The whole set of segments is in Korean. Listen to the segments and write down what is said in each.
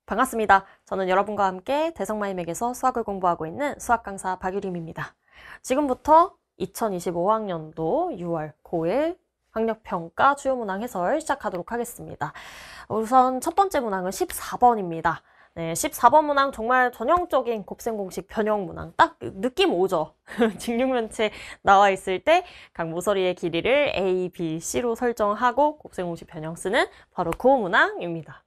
반갑습니다. 저는 여러분과 함께 대성마임에게서 수학을 공부하고 있는 수학 강사 박유림입니다. 지금부터 2025학년도 6월 고1 학력평가 주요 문항 해설 시작하도록 하겠습니다. 우선 첫 번째 문항은 14번입니다. 네, 14번 문항 정말 전형적인 곱셈공식 변형 문항. 딱 느낌 오죠? 직육면체 나와 있을 때 각 모서리의 길이를 A, B, C로 설정하고 곱셈공식 변형 쓰는 바로 그 문항입니다.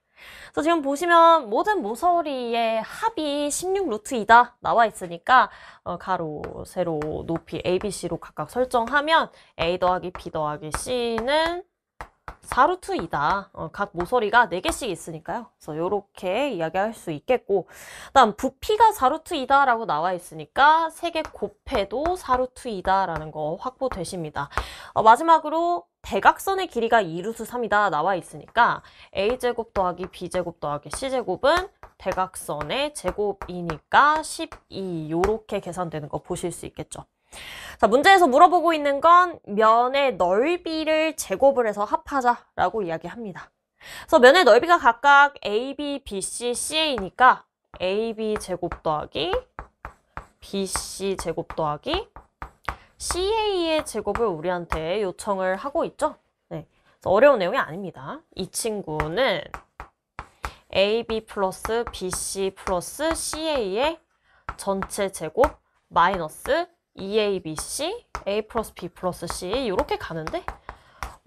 그래서 지금 보시면 모든 모서리의 합이 16루트이다 나와 있으니까 가로, 세로, 높이 A, B, C로 각각 설정하면 A 더하기 B 더하기 C는 4루트이다. 각 모서리가 4개씩 있으니까요. 그래서 이렇게 이야기할 수 있겠고, 다음 부피가 4루트이다 라고 나와 있으니까 3개 곱해도 4루트이다 라는 거 확보되십니다. 마지막으로 대각선의 길이가 2루트 3이다 나와 있으니까 a제곱 더하기 b제곱 더하기 c제곱은 대각선의 제곱이니까 12 요렇게 계산되는 거 보실 수 있겠죠. 자, 문제에서 물어보고 있는 건 면의 넓이를 제곱을 해서 합하자라고 이야기합니다. 그래서 면의 넓이가 각각 AB, BC, CA니까 AB 제곱 더하기 BC 제곱 더하기 CA의 제곱을 우리한테 요청을 하고 있죠. 네, 그래서 어려운 내용이 아닙니다. 이 친구는 AB 플러스 BC 플러스 CA의 전체 제곱 마이너스 2ABC, A 플러스 B 플러스 C 이렇게 가는데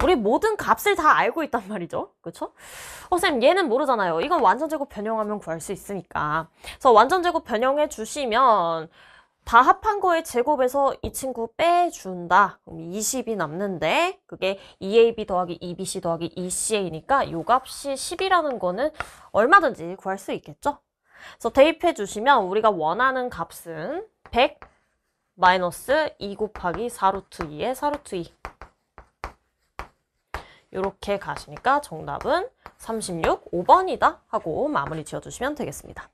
우리 모든 값을 다 알고 있단 말이죠. 그쵸? 쌤 얘는 모르잖아요. 이건 완전제곱 변형하면 구할 수 있으니까. 그래서 완전제곱 변형해 주시면 다 합한 거의 제곱에서 이 친구 빼준다. 그럼 20이 남는데 그게 2AB 더하기 2BC 더하기 2CA니까 요 값이 10이라는 거는 얼마든지 구할 수 있겠죠? 그래서 대입해 주시면 우리가 원하는 값은 100 마이너스 2 곱하기 4루트 2의 4루트 2 이렇게 가시니까 정답은 36, 5번이다 하고 마무리 지어주시면 되겠습니다.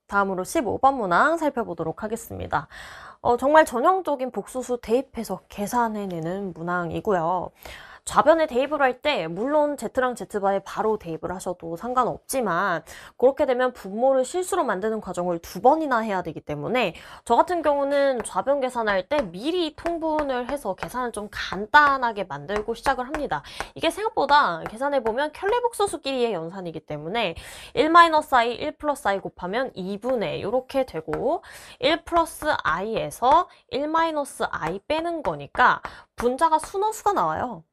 다음으로 15번 문항 살펴보도록 하겠습니다. 정말 전형적인 복수수 대입해서 계산해내는 문항이고요. 좌변에 대입을 할 때 물론 Z랑 Z바에 바로 대입을 하셔도 상관없지만 그렇게 되면 분모를 실수로 만드는 과정을 2번이나 해야 되기 때문에 저 같은 경우는 좌변 계산할 때 미리 통분을 해서 계산을 좀 간단하게 만들고 시작을 합니다. 이게 생각보다 계산해보면 켤레복수수끼리의 연산이기 때문에 1-i, 1 플러스 i 곱하면 2분의 이렇게 되고 1 플러스 i에서 1-i 빼는 거니까 분자가 순호수가 나와요.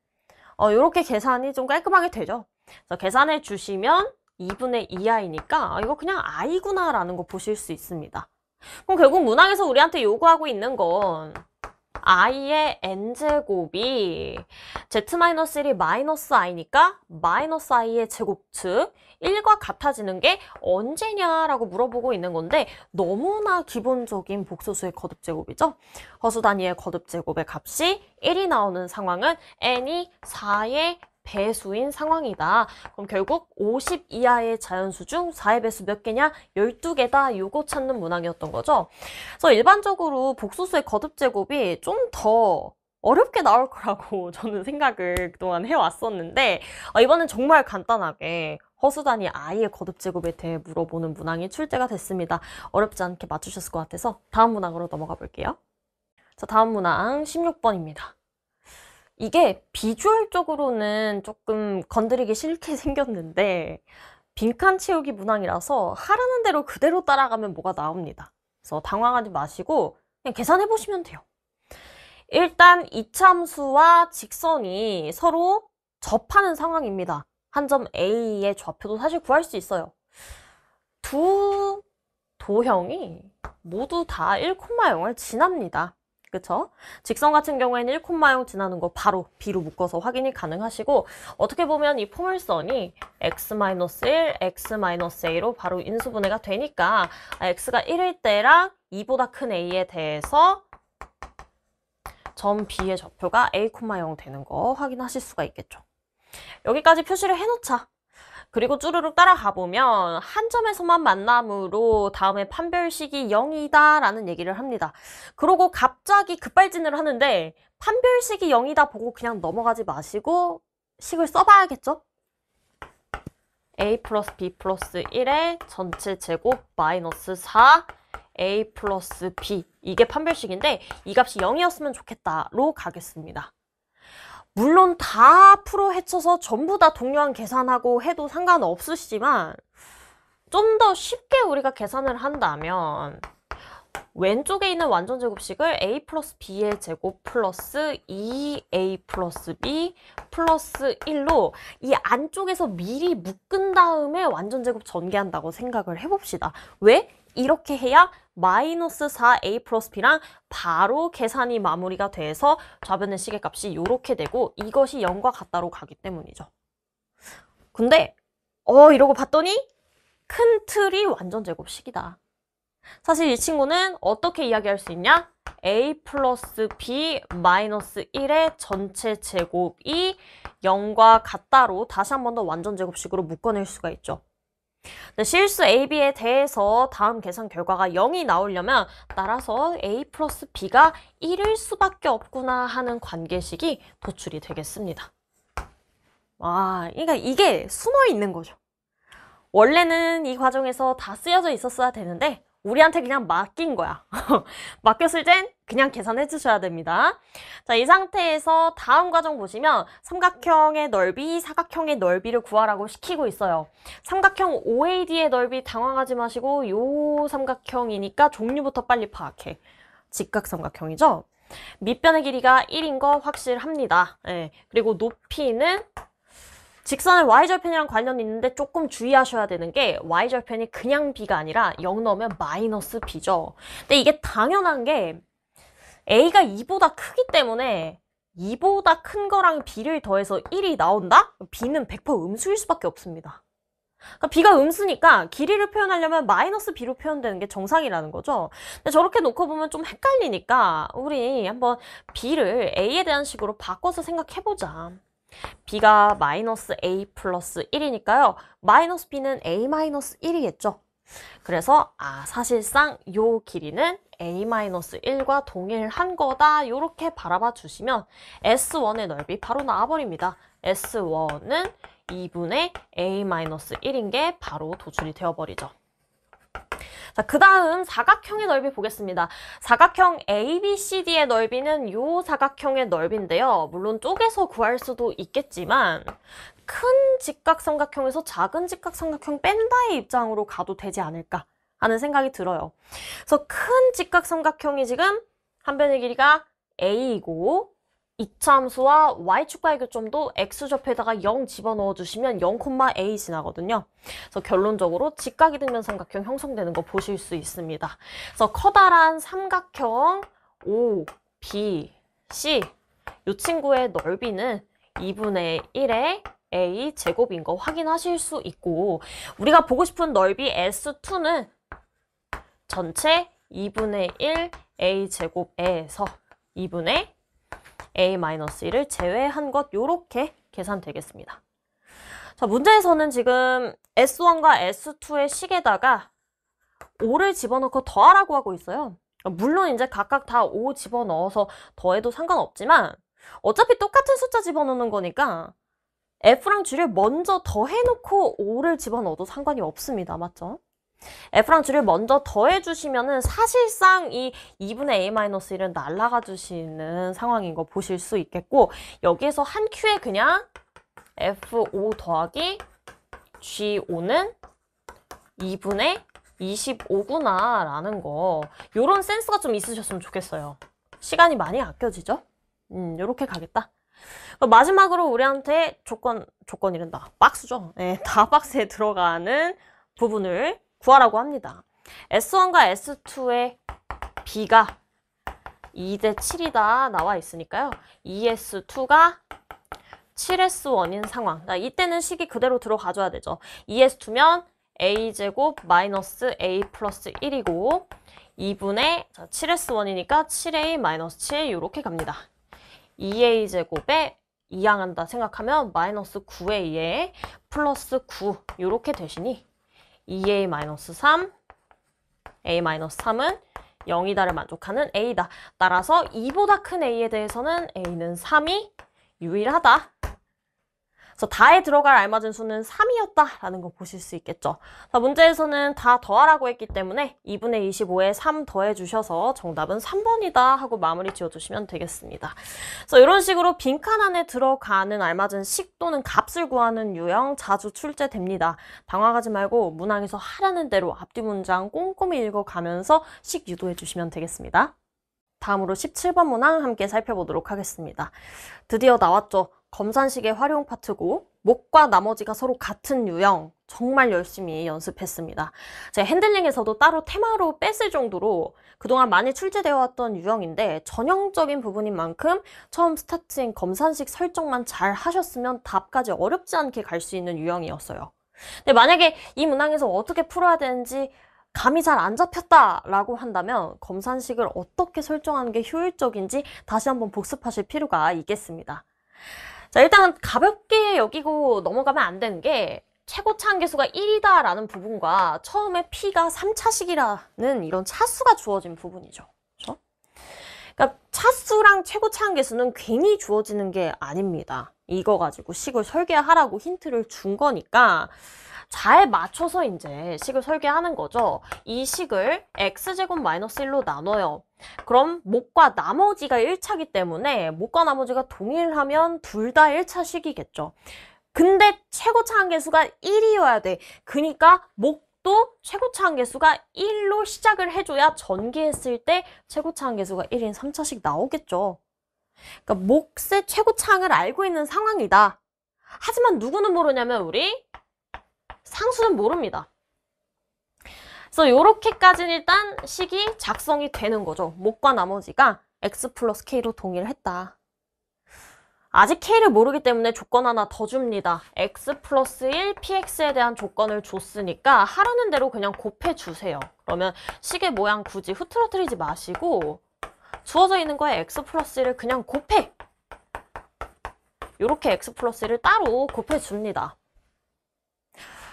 이렇게 계산이 좀 깔끔하게 되죠. 그래서 계산해 주시면 2분의 2i니까 이거 그냥 i구나 라는 거 보실 수 있습니다. 그럼 결국 문항에서 우리한테 요구하고 있는 건 i의 n제곱이 z-1이 마이너스 i니까 마이너스 i의 제곱, 즉 1과 같아지는 게 언제냐라고 물어보고 있는 건데 너무나 기본적인 복소수의 거듭제곱이죠. 허수 단위의 거듭제곱의 값이 1이 나오는 상황은 n이 4의 배수인 상황이다. 그럼 결국 50 이하의 자연수 중 4의 배수 몇 개냐? 12개다. 요거 찾는 문항이었던 거죠. 그래서 일반적으로 복소수의 거듭제곱이 좀 더 어렵게 나올 거라고 저는 생각을 그동안 해왔었는데 이번엔 정말 간단하게 허수 단위 i의 거듭제곱에 대해 물어보는 문항이 출제가 됐습니다. 어렵지 않게 맞추셨을 것 같아서 다음 문항으로 넘어가 볼게요. 자, 다음 문항 16번입니다. 이게 비주얼적으로는 조금 건드리기 싫게 생겼는데 빈칸 채우기 문항이라서 하라는 대로 그대로 따라가면 뭐가 나옵니다. 그래서 당황하지 마시고 그냥 계산해 보시면 돼요. 일단 이참수와 직선이 서로 접하는 상황입니다. 한 점 A의 좌표도 사실 구할 수 있어요. 두 도형이 모두 다 1,0을 지납니다. 그쵸? 직선 같은 경우에는 1,0 지나는 거 바로 B로 묶어서 확인이 가능하시고 어떻게 보면 이 포물선이 x-1, x-a로 바로 인수분해가 되니까 x가 1일 때랑 2보다 큰 a에 대해서 점 B의 좌표가 a,0 되는 거 확인하실 수가 있겠죠. 여기까지 표시를 해놓자. 그리고 쭈르륵 따라가 보면 한 점에서만 만남으로 다음에 판별식이 0이다 라는 얘기를 합니다. 그러고 갑자기 급발진을 하는데 판별식이 0이다 보고 그냥 넘어가지 마시고 식을 써봐야겠죠? a 플러스 b 플러스 1의 전체 제곱 마이너스 4 a 플러스 b. 이게 판별식인데 이 값이 0이었으면 좋겠다로 가겠습니다. 물론 다 풀어 헤쳐서 전부 다 동료한 계산하고 해도 상관없으시지만 좀 더 쉽게 우리가 계산을 한다면 왼쪽에 있는 완전제곱식을 a 플러스 b의 제곱 플러스 2a 플러스 b 플러스 1로 이 안쪽에서 미리 묶은 다음에 완전제곱 전개한다고 생각을 해봅시다. 왜? 이렇게 해야 마이너스 4a 플러스 b랑 바로 계산이 마무리가 돼서 좌변의 시계값이 이렇게 되고 이것이 0과 같다로 가기 때문이죠. 근데 이러고 봤더니 큰 틀이 완전제곱식이다. 사실 이 친구는 어떻게 이야기할 수 있냐? a 플러스 b 마이너스 1의 전체 제곱이 0과 같다로 다시 한 번 더 완전제곱식으로 묶어낼 수가 있죠. 근데 실수 a, b에 대해서 다음 계산 결과가 0이 나오려면 따라서 a 플러스 b가 1일 수밖에 없구나 하는 관계식이 도출이 되겠습니다. 그러니까 이게 숨어 있는 거죠. 원래는 이 과정에서 다 쓰여져 있었어야 되는데 우리한테 그냥 맡긴 거야. 맡겼을 땐 그냥 계산해 주셔야 됩니다. 자, 이 상태에서 다음 과정 보시면 삼각형의 넓이, 사각형의 넓이를 구하라고 시키고 있어요. 삼각형 OAD의 넓이 당황하지 마시고 요 삼각형이니까 종류부터 빨리 파악해. 직각삼각형이죠? 밑변의 길이가 1인 거 확실합니다. 그리고 높이는 직선의 y절편이랑 관련이 있는데 조금 주의하셔야 되는 게 y절편이 그냥 b가 아니라 0 넣으면 마이너스 b죠. 근데 이게 당연한 게 a가 2보다 크기 때문에 2보다 큰 거랑 b를 더해서 1이 나온다? b는 100% 음수일 수밖에 없습니다. 그러니까 b가 음수니까 길이를 표현하려면 마이너스 b로 표현되는 게 정상이라는 거죠. 근데 저렇게 놓고 보면 좀 헷갈리니까 우리 한번 b를 a에 대한 식으로 바꿔서 생각해보자. b가 마이너스 a 플러스 1이니까요. 마이너스 b는 a 마이너스 1이겠죠. 그래서 사실상 요 길이는 a 마이너스 1과 동일한 거다. 요렇게 바라봐 주시면 S1의 넓이 바로 나와버립니다. S1은 2분의 a 마이너스 1인 게 바로 도출이 되어버리죠. 자, 그 다음 사각형의 넓이 보겠습니다. 사각형 ABCD의 넓이는 요 사각형의 넓이인데요. 물론 쪼개서 구할 수도 있겠지만 큰 직각삼각형에서 작은 직각삼각형 뺀다의 입장으로 가도 되지 않을까 하는 생각이 들어요. 그래서 큰 직각삼각형이 지금 한 변의 길이가 A이고 이차함수와 y축과의 교점도 x좌표에다가 0 집어넣어 주시면 0,a 지나거든요. 그래서 결론적으로 직각이등변 삼각형 형성되는 거 보실 수 있습니다. 그래서 커다란 삼각형 O, B, C 이 친구의 넓이는 2분의 1의 a 제곱인 거 확인하실 수 있고 우리가 보고 싶은 넓이 S2는 전체 2분의 1 a 제곱에서 2분의 a-1을 제외한 것 요렇게 계산되겠습니다. 자, 문제에서는 지금 S1과 S2의 식에다가 5를 집어넣고 더하라고 하고 있어요. 물론 이제 각각 다 5 집어넣어서 더해도 상관없지만 어차피 똑같은 숫자 집어넣는 거니까 F랑 G를 먼저 더해놓고 5를 집어넣어도 상관이 없습니다. 맞죠? F랑 G를 먼저 더해주시면은 사실상 이 2분의 a-1은 날라가 주시는 상황인 거 보실 수 있겠고 여기에서 한 큐에 그냥 F5 더하기 G5는 2분의 25구나 라는 거 요런 센스가 좀 있으셨으면 좋겠어요. 시간이 많이 아껴지죠? 요렇게 가겠다. 마지막으로 우리한테 조건이란다. 박스죠? 네, 다 박스에 들어가는 부분을 구하라고 합니다. S1과 S2의 B가 2대 7이다 나와 있으니까요. 2S2가 7S1인 상황. 이때는 식이 그대로 들어가줘야 되죠. 2S2면 A제곱 마이너스 A 플러스 1이고 2분의 7S1이니까 7A 마이너스 7 이렇게 갑니다. 2A제곱에 이항한다 생각하면 마이너스 9A에 플러스 9 이렇게 되시니 2A-3, A-3은 0이다를 만족하는 A다. 따라서 2보다 큰 A에 대해서는 A는 3이 유일하다. 그래서 다에 들어갈 알맞은 수는 3이었다라는 거 보실 수 있겠죠. 자, 문제에서는 다 더하라고 했기 때문에 2분의 25에 3 더해주셔서 정답은 3번이다 하고 마무리 지어주시면 되겠습니다. 그래서 이런 식으로 빈칸 안에 들어가는 알맞은 식 또는 값을 구하는 유형 자주 출제됩니다. 당황하지 말고 문항에서 하라는 대로 앞뒤 문장 꼼꼼히 읽어가면서 식 유도해 주시면 되겠습니다. 다음으로 17번 문항 함께 살펴보도록 하겠습니다. 드디어 나왔죠. 검산식의 활용 파트고 목과 나머지가 서로 같은 유형 정말 열심히 연습했습니다. 제가 핸들링에서도 따로 테마로 뺐을 정도로 그동안 많이 출제되어 왔던 유형인데 전형적인 부분인 만큼 처음 스타트인 검산식 설정만 잘 하셨으면 답까지 어렵지 않게 갈 수 있는 유형이었어요. 근데 만약에 이 문항에서 어떻게 풀어야 되는지 감이 잘 안 잡혔다라고 한다면 검산식을 어떻게 설정하는 게 효율적인지 다시 한번 복습하실 필요가 있겠습니다. 자, 일단 가볍게 여기고 넘어가면 안 되는 게 최고차 한계수가 1이다 라는 부분과 처음에 P가 3차식이라는 이런 차수가 주어진 부분이죠. 그렇죠? 그러니까 차수랑 최고차 한계수는 괜히 주어지는 게 아닙니다. 이거 가지고 식을 설계하라고 힌트를 준 거니까 잘 맞춰서 이제 식을 설계하는 거죠. 이 식을 x제곱 마이너스 1로 나눠요. 그럼 목과 나머지가 1차기 때문에 목과 나머지가 동일하면 둘 다 1차 식이겠죠. 근데 최고차 한계수가 1이어야 돼. 그러니까 목도 최고차 한계수가 1로 시작을 해줘야 전개했을 때 최고차 한계수가 1인 3차식 나오겠죠. 그러니까 몫의 최고차항을 알고 있는 상황이다. 하지만 누구는 모르냐면 우리 상수는 모릅니다. 그래서 이렇게까지는 일단 식이 작성이 되는 거죠. 목과 나머지가 x 플러스 k로 동일했다. 아직 k를 모르기 때문에 조건 하나 더 줍니다. x 플러스 1 px에 대한 조건을 줬으니까 하라는 대로 그냥 곱해주세요. 그러면 식의 모양 굳이 흐트러뜨리지 마시고 주어져 있는 거에 x 플러스 1을 그냥 곱해. 이렇게 x 플러스 1을 따로 곱해줍니다.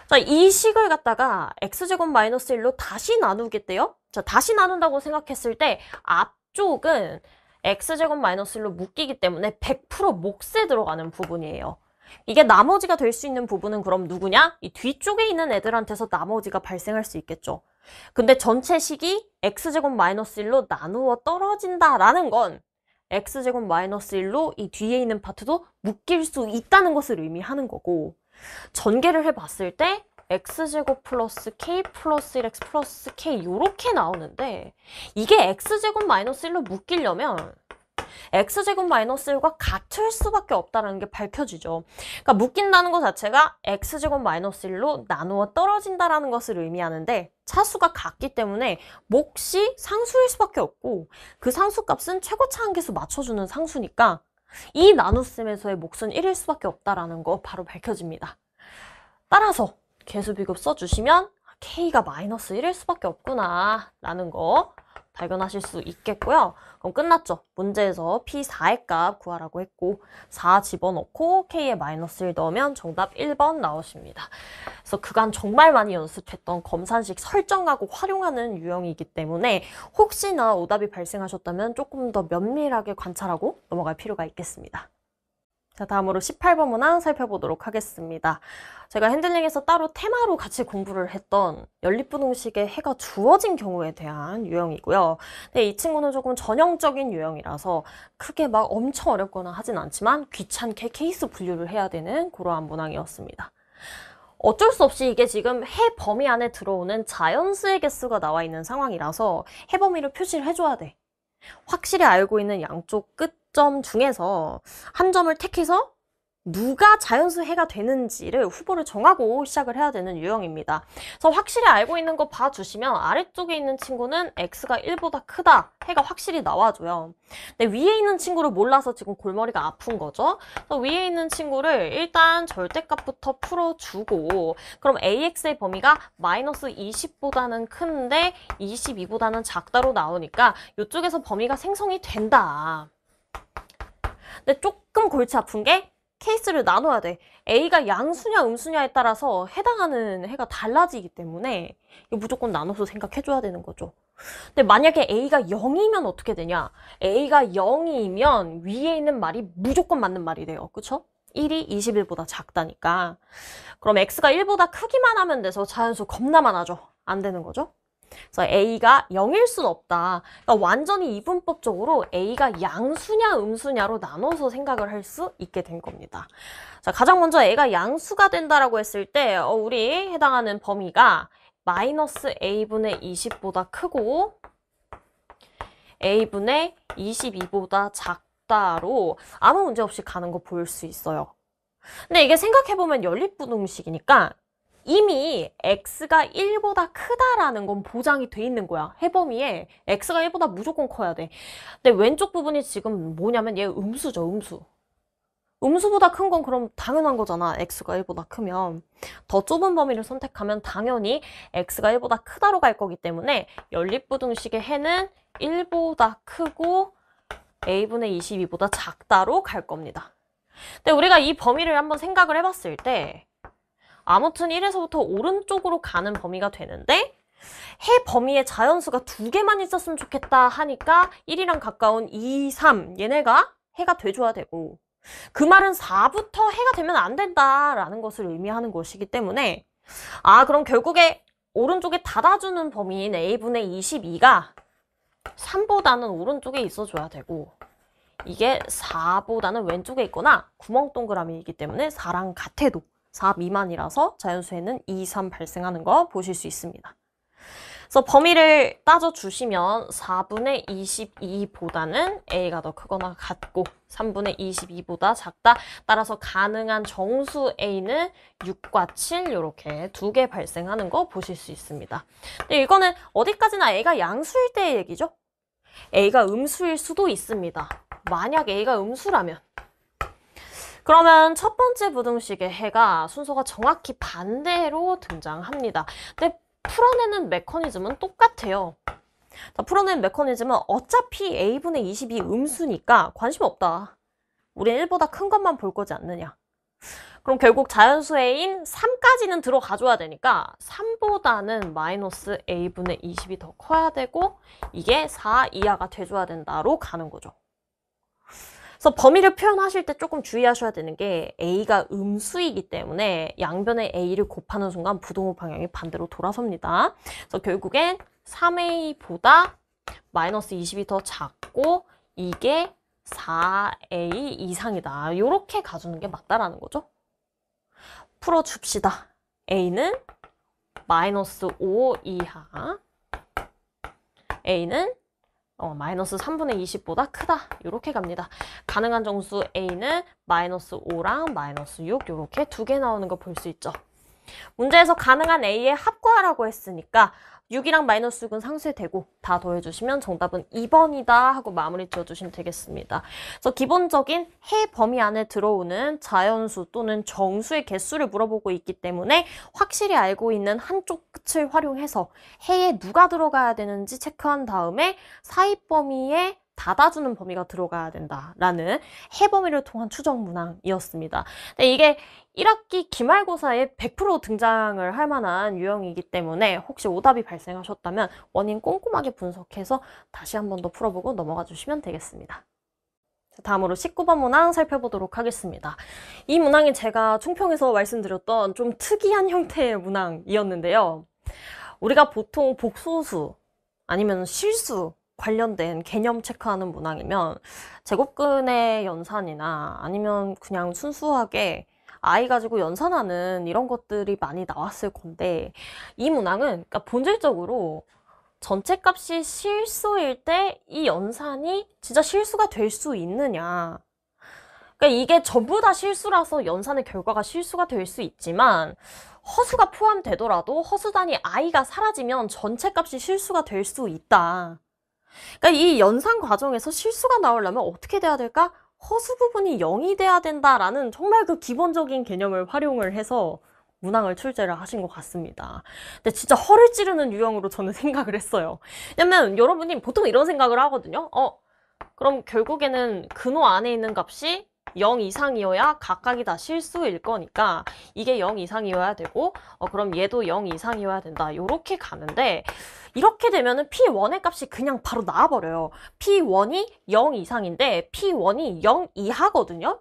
자, 이 식을 갖다가 x제곱 마이너스 1로 다시 나누겠대요. 자, 다시 나눈다고 생각했을 때 앞쪽은 x제곱 마이너스 1로 묶이기 때문에 100% 몫에 들어가는 부분이에요. 이게 나머지가 될 수 있는 부분은 그럼 누구냐? 이 뒤쪽에 있는 애들한테서 나머지가 발생할 수 있겠죠. 근데 전체 식이 x제곱 마이너스 1로 나누어 떨어진다라는 건 x제곱 마이너스 1로 이 뒤에 있는 파트도 묶일 수 있다는 것을 의미하는 거고 전개를 해봤을 때 x제곱 플러스 k 플러스 1x 플러스 k 이렇게 나오는데 이게 x제곱 마이너스 1로 묶이려면 x제곱 마이너스 1과 같을 수밖에 없다는 게 밝혀지죠. 그러니까 묶인다는 것 자체가 x제곱 마이너스 1로 나누어 떨어진다는 것을 의미하는데 차수가 같기 때문에 몫이 상수일 수밖에 없고 그 상수값은 최고차 한계수 맞춰주는 상수니까 이 나눗셈에서의 몫은 1일 수밖에 없다는 거 바로 밝혀집니다. 따라서 개수비급 써주시면 k가 마이너스 1일 수밖에 없구나 라는 거 발견하실 수 있겠고요. 그럼 끝났죠. 문제에서 P4의 값 구하라고 했고 4 집어넣고 K에 마이너스 1 넣으면 정답 1번 나오십니다. 그래서 그간 정말 많이 연습했던 검산식 설정하고 활용하는 유형이기 때문에 혹시나 오답이 발생하셨다면 조금 더 면밀하게 관찰하고 넘어갈 필요가 있겠습니다. 자, 다음으로 18번 문항 살펴보도록 하겠습니다. 제가 핸들링에서 따로 테마로 같이 공부를 했던 연립분홍식의 해가 주어진 경우에 대한 유형이고요. 근데 이 친구는 조금 전형적인 유형이라서 크게 막 엄청 어렵거나 하진 않지만 귀찮게 케이스 분류를 해야 되는 그러한 문항이었습니다. 어쩔 수 없이 이게 지금 해 범위 안에 들어오는 자연수의 개수가 나와 있는 상황이라서 해 범위를 표시를 해줘야 돼. 확실히 알고 있는 양쪽 끝점 중에서 한 점을 택해서 누가 자연수 해가 되는지를 후보를 정하고 시작을 해야 되는 유형입니다. 그래서 확실히 알고 있는 거 봐주시면 아래쪽에 있는 친구는 x가 1보다 크다 해가 확실히 나와줘요. 근데 위에 있는 친구를 몰라서 지금 골머리가 아픈 거죠. 그래서 위에 있는 친구를 일단 절대값부터 풀어주고 그럼 ax의 범위가 마이너스 20보다는 큰데 22보다는 작다로 나오니까 이쪽에서 범위가 생성이 된다. 근데 조금 골치 아픈 게 케이스를 나눠야 돼. A가 양수냐 음수냐에 따라서 해당하는 해가 달라지기 때문에 이거 무조건 나눠서 생각해줘야 되는 거죠. 근데 만약에 A가 0이면 어떻게 되냐? A가 0이면 위에 있는 말이 무조건 맞는 말이 돼요. 그쵸? 1이 21보다 작다니까. 그럼 x가 1보다 크기만 하면 돼서 자연수 겁나 많아져. 안 되는 거죠? 그래서 a가 0일 순 없다. 그러니까 완전히 이분법적으로 a가 양수냐 음수냐로 나눠서 생각을 할 수 있게 된 겁니다. 자, 가장 먼저 a가 양수가 된다라고 했을 때 우리 해당하는 범위가 마이너스 a분의 20보다 크고 a분의 22보다 작다로 아무 문제 없이 가는 거 볼 수 있어요. 근데 이게 생각해보면 연립부등식이니까 이미 x가 1보다 크다라는 건 보장이 돼 있는 거야. 해범위에 x가 1보다 무조건 커야 돼. 근데 왼쪽 부분이 지금 뭐냐면 얘 음수죠, 음수. 음수보다 큰 건 그럼 당연한 거잖아. x가 1보다 크면. 더 좁은 범위를 선택하면 당연히 x가 1보다 크다로 갈 거기 때문에 연립부등식의 해는 1보다 크고 a분의 22보다 작다로 갈 겁니다. 근데 우리가 이 범위를 한번 생각을 해봤을 때 아무튼 1에서부터 오른쪽으로 가는 범위가 되는데 해 범위에 자연수가 2개만 있었으면 좋겠다 하니까 1이랑 가까운 2, 3 얘네가 해가 돼줘야 되고 그 말은 4부터 해가 되면 안 된다라는 것을 의미하는 것이기 때문에 그럼 결국에 오른쪽에 닫아주는 범위인 a분의 22가 3보다는 오른쪽에 있어줘야 되고 이게 4보다는 왼쪽에 있거나 구멍 동그라미이기 때문에 4랑 같아도 4 미만이라서 자연수에는 2, 3 발생하는 거 보실 수 있습니다. 그래서 범위를 따져주시면 4분의 22보다는 a가 더 크거나 같고 3분의 22보다 작다. 따라서 가능한 정수 a는 6과 7 이렇게 2개 발생하는 거 보실 수 있습니다. 근데 이거는 어디까지나 a가 양수일 때의 얘기죠. a가 음수일 수도 있습니다. 만약 a가 음수라면 그러면 첫 번째 부등식의 해가 순서가 정확히 반대로 등장합니다. 근데 풀어내는 메커니즘은 똑같아요. 자, 풀어내는 메커니즘은 어차피 a분의 22 음수니까 관심 없다. 우린 1보다 큰 것만 볼 거지 않느냐. 그럼 결국 자연수 a인 3까지는 들어가줘야 되니까 3보다는 마이너스 a분의 20이 더 커야 되고 이게 4 이하가 돼줘야 된다로 가는 거죠. 그래서 범위를 표현하실 때 조금 주의하셔야 되는 게 a가 음수이기 때문에 양변의 a를 곱하는 순간 부동호 방향이 반대로 돌아섭니다. 그래서 결국엔 3a보다 마이너스 20이 더 작고 이게 4a 이상이다. 이렇게 가주는 게 맞다라는 거죠. 풀어줍시다. a는 마이너스 5 이하, a는 마이너스 3분의 20보다 크다. 이렇게 갑니다. 가능한 정수 a는 마이너스 5랑 마이너스 6 이렇게 2개 나오는 거 볼 수 있죠. 문제에서 가능한 a의 합구하라고 했으니까 6이랑 마이너스 6은 상쇄되고 다 더해주시면 정답은 2번이다 하고 마무리 지어주시면 되겠습니다. 그래서 기본적인 해 범위 안에 들어오는 자연수 또는 정수의 개수를 물어보고 있기 때문에 확실히 알고 있는 한쪽 끝을 활용해서 해에 누가 들어가야 되는지 체크한 다음에 사입 범위에 닫아주는 범위가 들어가야 된다라는 해 범위를 통한 추정 문항이었습니다. 근데 이게 1학기 기말고사에 100% 등장을 할 만한 유형이기 때문에 혹시 오답이 발생하셨다면 원인 꼼꼼하게 분석해서 다시 한 번 더 풀어보고 넘어가 주시면 되겠습니다. 다음으로 19번 문항 살펴보도록 하겠습니다. 이 문항이 제가 총평에서 말씀드렸던 좀 특이한 형태의 문항이었는데요. 우리가 보통 복소수 아니면 실수 관련된 개념 체크하는 문항이면 제곱근의 연산이나 아니면 그냥 순수하게 i 가지고 연산하는 이런 것들이 많이 나왔을 건데 이 문항은 그러니까 본질적으로 전체 값이 실수일 때 이 연산이 진짜 실수가 될 수 있느냐. 그러니까 이게 전부 다 실수라서 연산의 결과가 실수가 될 수 있지만 허수가 포함되더라도 허수 단위 i가 사라지면 전체 값이 실수가 될 수 있다. 그러니까 이 연산 과정에서 실수가 나오려면 어떻게 돼야 될까? 허수 부분이 0이 돼야 된다라는 정말 그 기본적인 개념을 활용을 해서 문항을 출제를 하신 것 같습니다. 근데 진짜 허를 찌르는 유형으로 저는 생각을 했어요. 왜냐면 여러분이 보통 이런 생각을 하거든요. 그럼 결국에는 근호 안에 있는 값이 0 이상이어야 각각이 다 실수일 거니까 이게 0 이상이어야 되고 그럼 얘도 0 이상이어야 된다. 요렇게 가는데 이렇게 되면은 P1의 값이 그냥 바로 나와버려요. P1이 0 이상인데 P1이 0 이하거든요.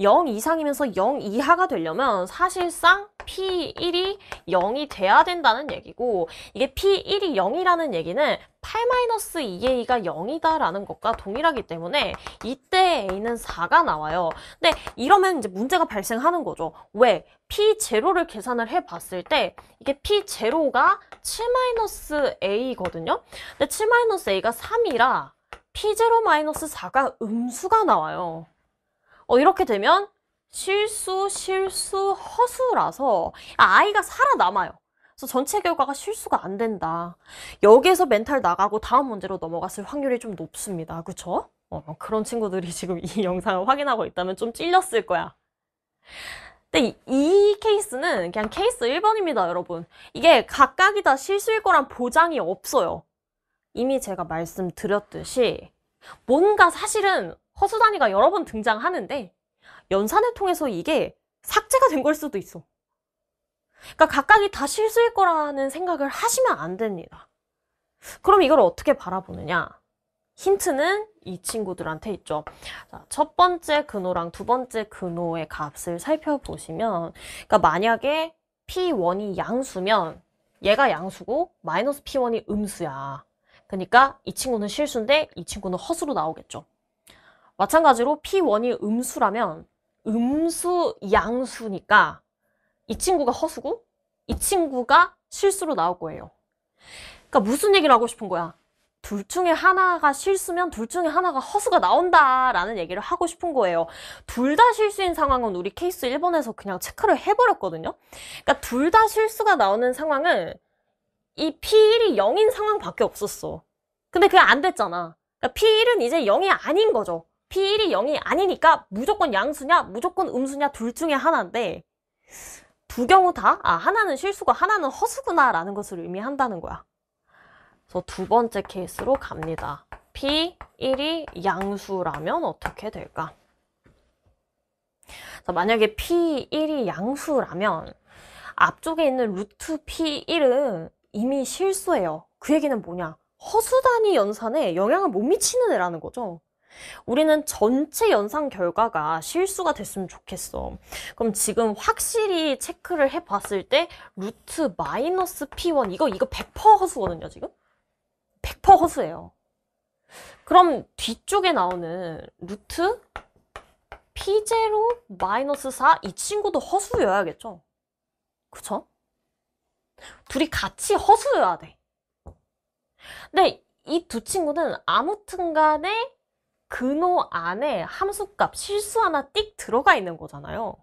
0 이상이면서 0 이하가 되려면 사실상 P1이 0이 돼야 된다는 얘기고, 이게 P1이 0이라는 얘기는 8-2A가 0이다라는 것과 동일하기 때문에 이때 A는 4가 나와요. 근데 이러면 이제 문제가 발생하는 거죠. 왜? P0를 계산을 해봤을 때 이게 P0가 7-A거든요. 근데 7-A가 3이라 P0-4가 음수가 나와요. 이렇게 되면 실수, 허수라서 I가 살아남아요. 그래서 전체 결과가 실수가 안 된다. 여기에서 멘탈 나가고 다음 문제로 넘어갔을 확률이 좀 높습니다. 그쵸? 그런 친구들이 지금 이 영상을 확인하고 있다면 좀 찔렸을 거야. 근데 이 케이스는 그냥 케이스 1번입니다, 여러분. 이게 각각이 다 실수일 거란 보장이 없어요. 이미 제가 말씀드렸듯이 뭔가 사실은 허수 단위가 여러 번 등장하는데 연산을 통해서 이게 삭제가 된 걸 수도 있어. 그러니까 각각이 다 실수일 거라는 생각을 하시면 안 됩니다. 그럼 이걸 어떻게 바라보느냐? 힌트는 이 친구들한테 있죠. 자, 첫 번째 근호랑 두 번째 근호의 값을 살펴보시면, 그러니까 만약에 P1이 양수면 얘가 양수고 마이너스 P1이 음수야. 그러니까 이 친구는 실수인데 이 친구는 허수로 나오겠죠. 마찬가지로 P1이 음수라면 음수 양수니까 이 친구가 허수고 이 친구가 실수로 나올 거예요. 그러니까 무슨 얘기를 하고 싶은 거야? 둘 중에 하나가 실수면 둘 중에 하나가 허수가 나온다라는 얘기를 하고 싶은 거예요. 둘 다 실수인 상황은 우리 케이스 1번에서 그냥 체크를 해버렸거든요. 그러니까 둘 다 실수가 나오는 상황은 이 P1이 0인 상황밖에 없었어. 근데 그게 안 됐잖아. 그러니까 P1은 이제 0이 아닌 거죠. P1이 0이 아니니까 무조건 양수냐 무조건 음수냐 둘 중에 하나인데 두 경우 다 하나는 실수고 하나는 허수구나 라는 것을 의미한다는 거야. 그래서 두 번째 케이스로 갑니다. P1이 양수라면 어떻게 될까? 자, 만약에 P1이 양수라면 앞쪽에 있는 루트 P1은 이미 실수예요. 그 얘기는 뭐냐? 허수 단위 연산에 영향을 못 미치는 애라는 거죠. 우리는 전체 연산 결과가 실수가 됐으면 좋겠어. 그럼 지금 확실히 체크를 해봤을 때 루트 마이너스 P1 이거 100% 허수거든요, 지금? 100% 허수예요. 그럼 뒤쪽에 나오는 루트 P0 마이너스 4 이 친구도 허수여야겠죠? 그쵸? 둘이 같이 허수여야 돼. 근데 이 두 친구는 아무튼 간에 근호 안에 함수값 실수 하나 띡 들어가 있는 거잖아요.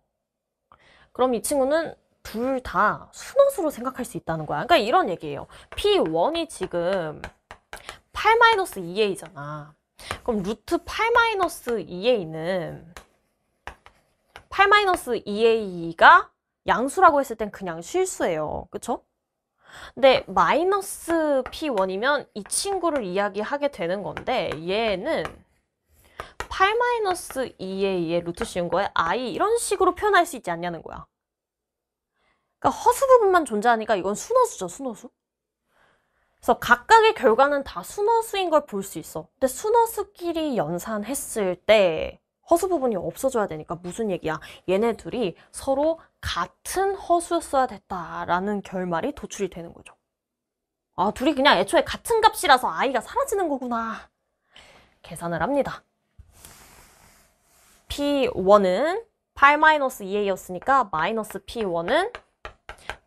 그럼 이 친구는 둘 다 순허수로 생각할 수 있다는 거야. 그러니까 이런 얘기예요. P1이 지금 8-2A잖아. 그럼 루트 8-2A는 8-2A가 양수라고 했을 땐 그냥 실수예요. 그쵸? 근데 마이너스 P1이면 이 친구를 이야기하게 되는 건데 얘는 8-2A의 루트 씌운 거에 I 이런 식으로 표현할 수 있지 않냐는 거야. 그러니까 허수 부분만 존재하니까 이건 순허수죠, 순허수. 그래서 각각의 결과는 다 순허수인 걸 볼 수 있어. 근데 순허수끼리 연산했을 때 허수 부분이 없어져야 되니까 무슨 얘기야? 얘네 둘이 서로 같은 허수였어야 됐다라는 결말이 도출이 되는 거죠. 둘이 그냥 애초에 같은 값이라서 I가 사라지는 거구나. 계산을 합니다. P1은 8-2A였으니까 마이너스 P1은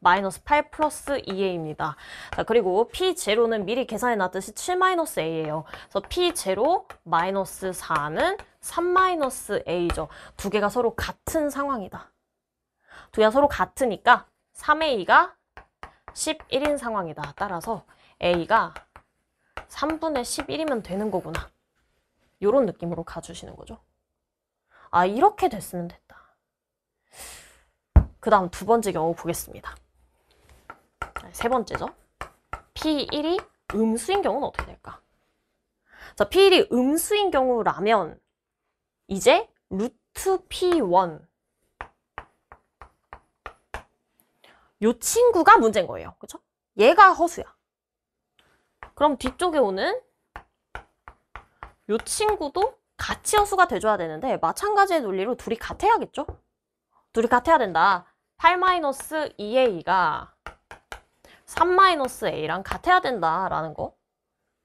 마이너스 8 플러스 2A입니다. 자, 그리고 P0는 미리 계산해 놨듯이 7-A예요. 그래서 P0 마이너스 4는 3-A죠. 두 개가 서로 같은 상황이다. 두 개가 서로 같으니까 3A가 11인 상황이다. 따라서 A가 3분의 11이면 되는 거구나. 이런 느낌으로 가주시는 거죠. 이렇게 됐으면 됐다. 그 다음 두 번째 경우 보겠습니다. 세 번째죠. P1이 음수인 경우는 어떻게 될까? 자, P1이 음수인 경우라면 이제 루트 P1 요 친구가 문제인 거예요. 그쵸? 얘가 허수야. 그럼 뒤쪽에 오는 요 친구도 가치여수가 돼줘야 되는데 마찬가지의 논리로 둘이 같아야겠죠? 둘이 같아야 된다. 8-2a가 3-a랑 같아야 된다라는 거.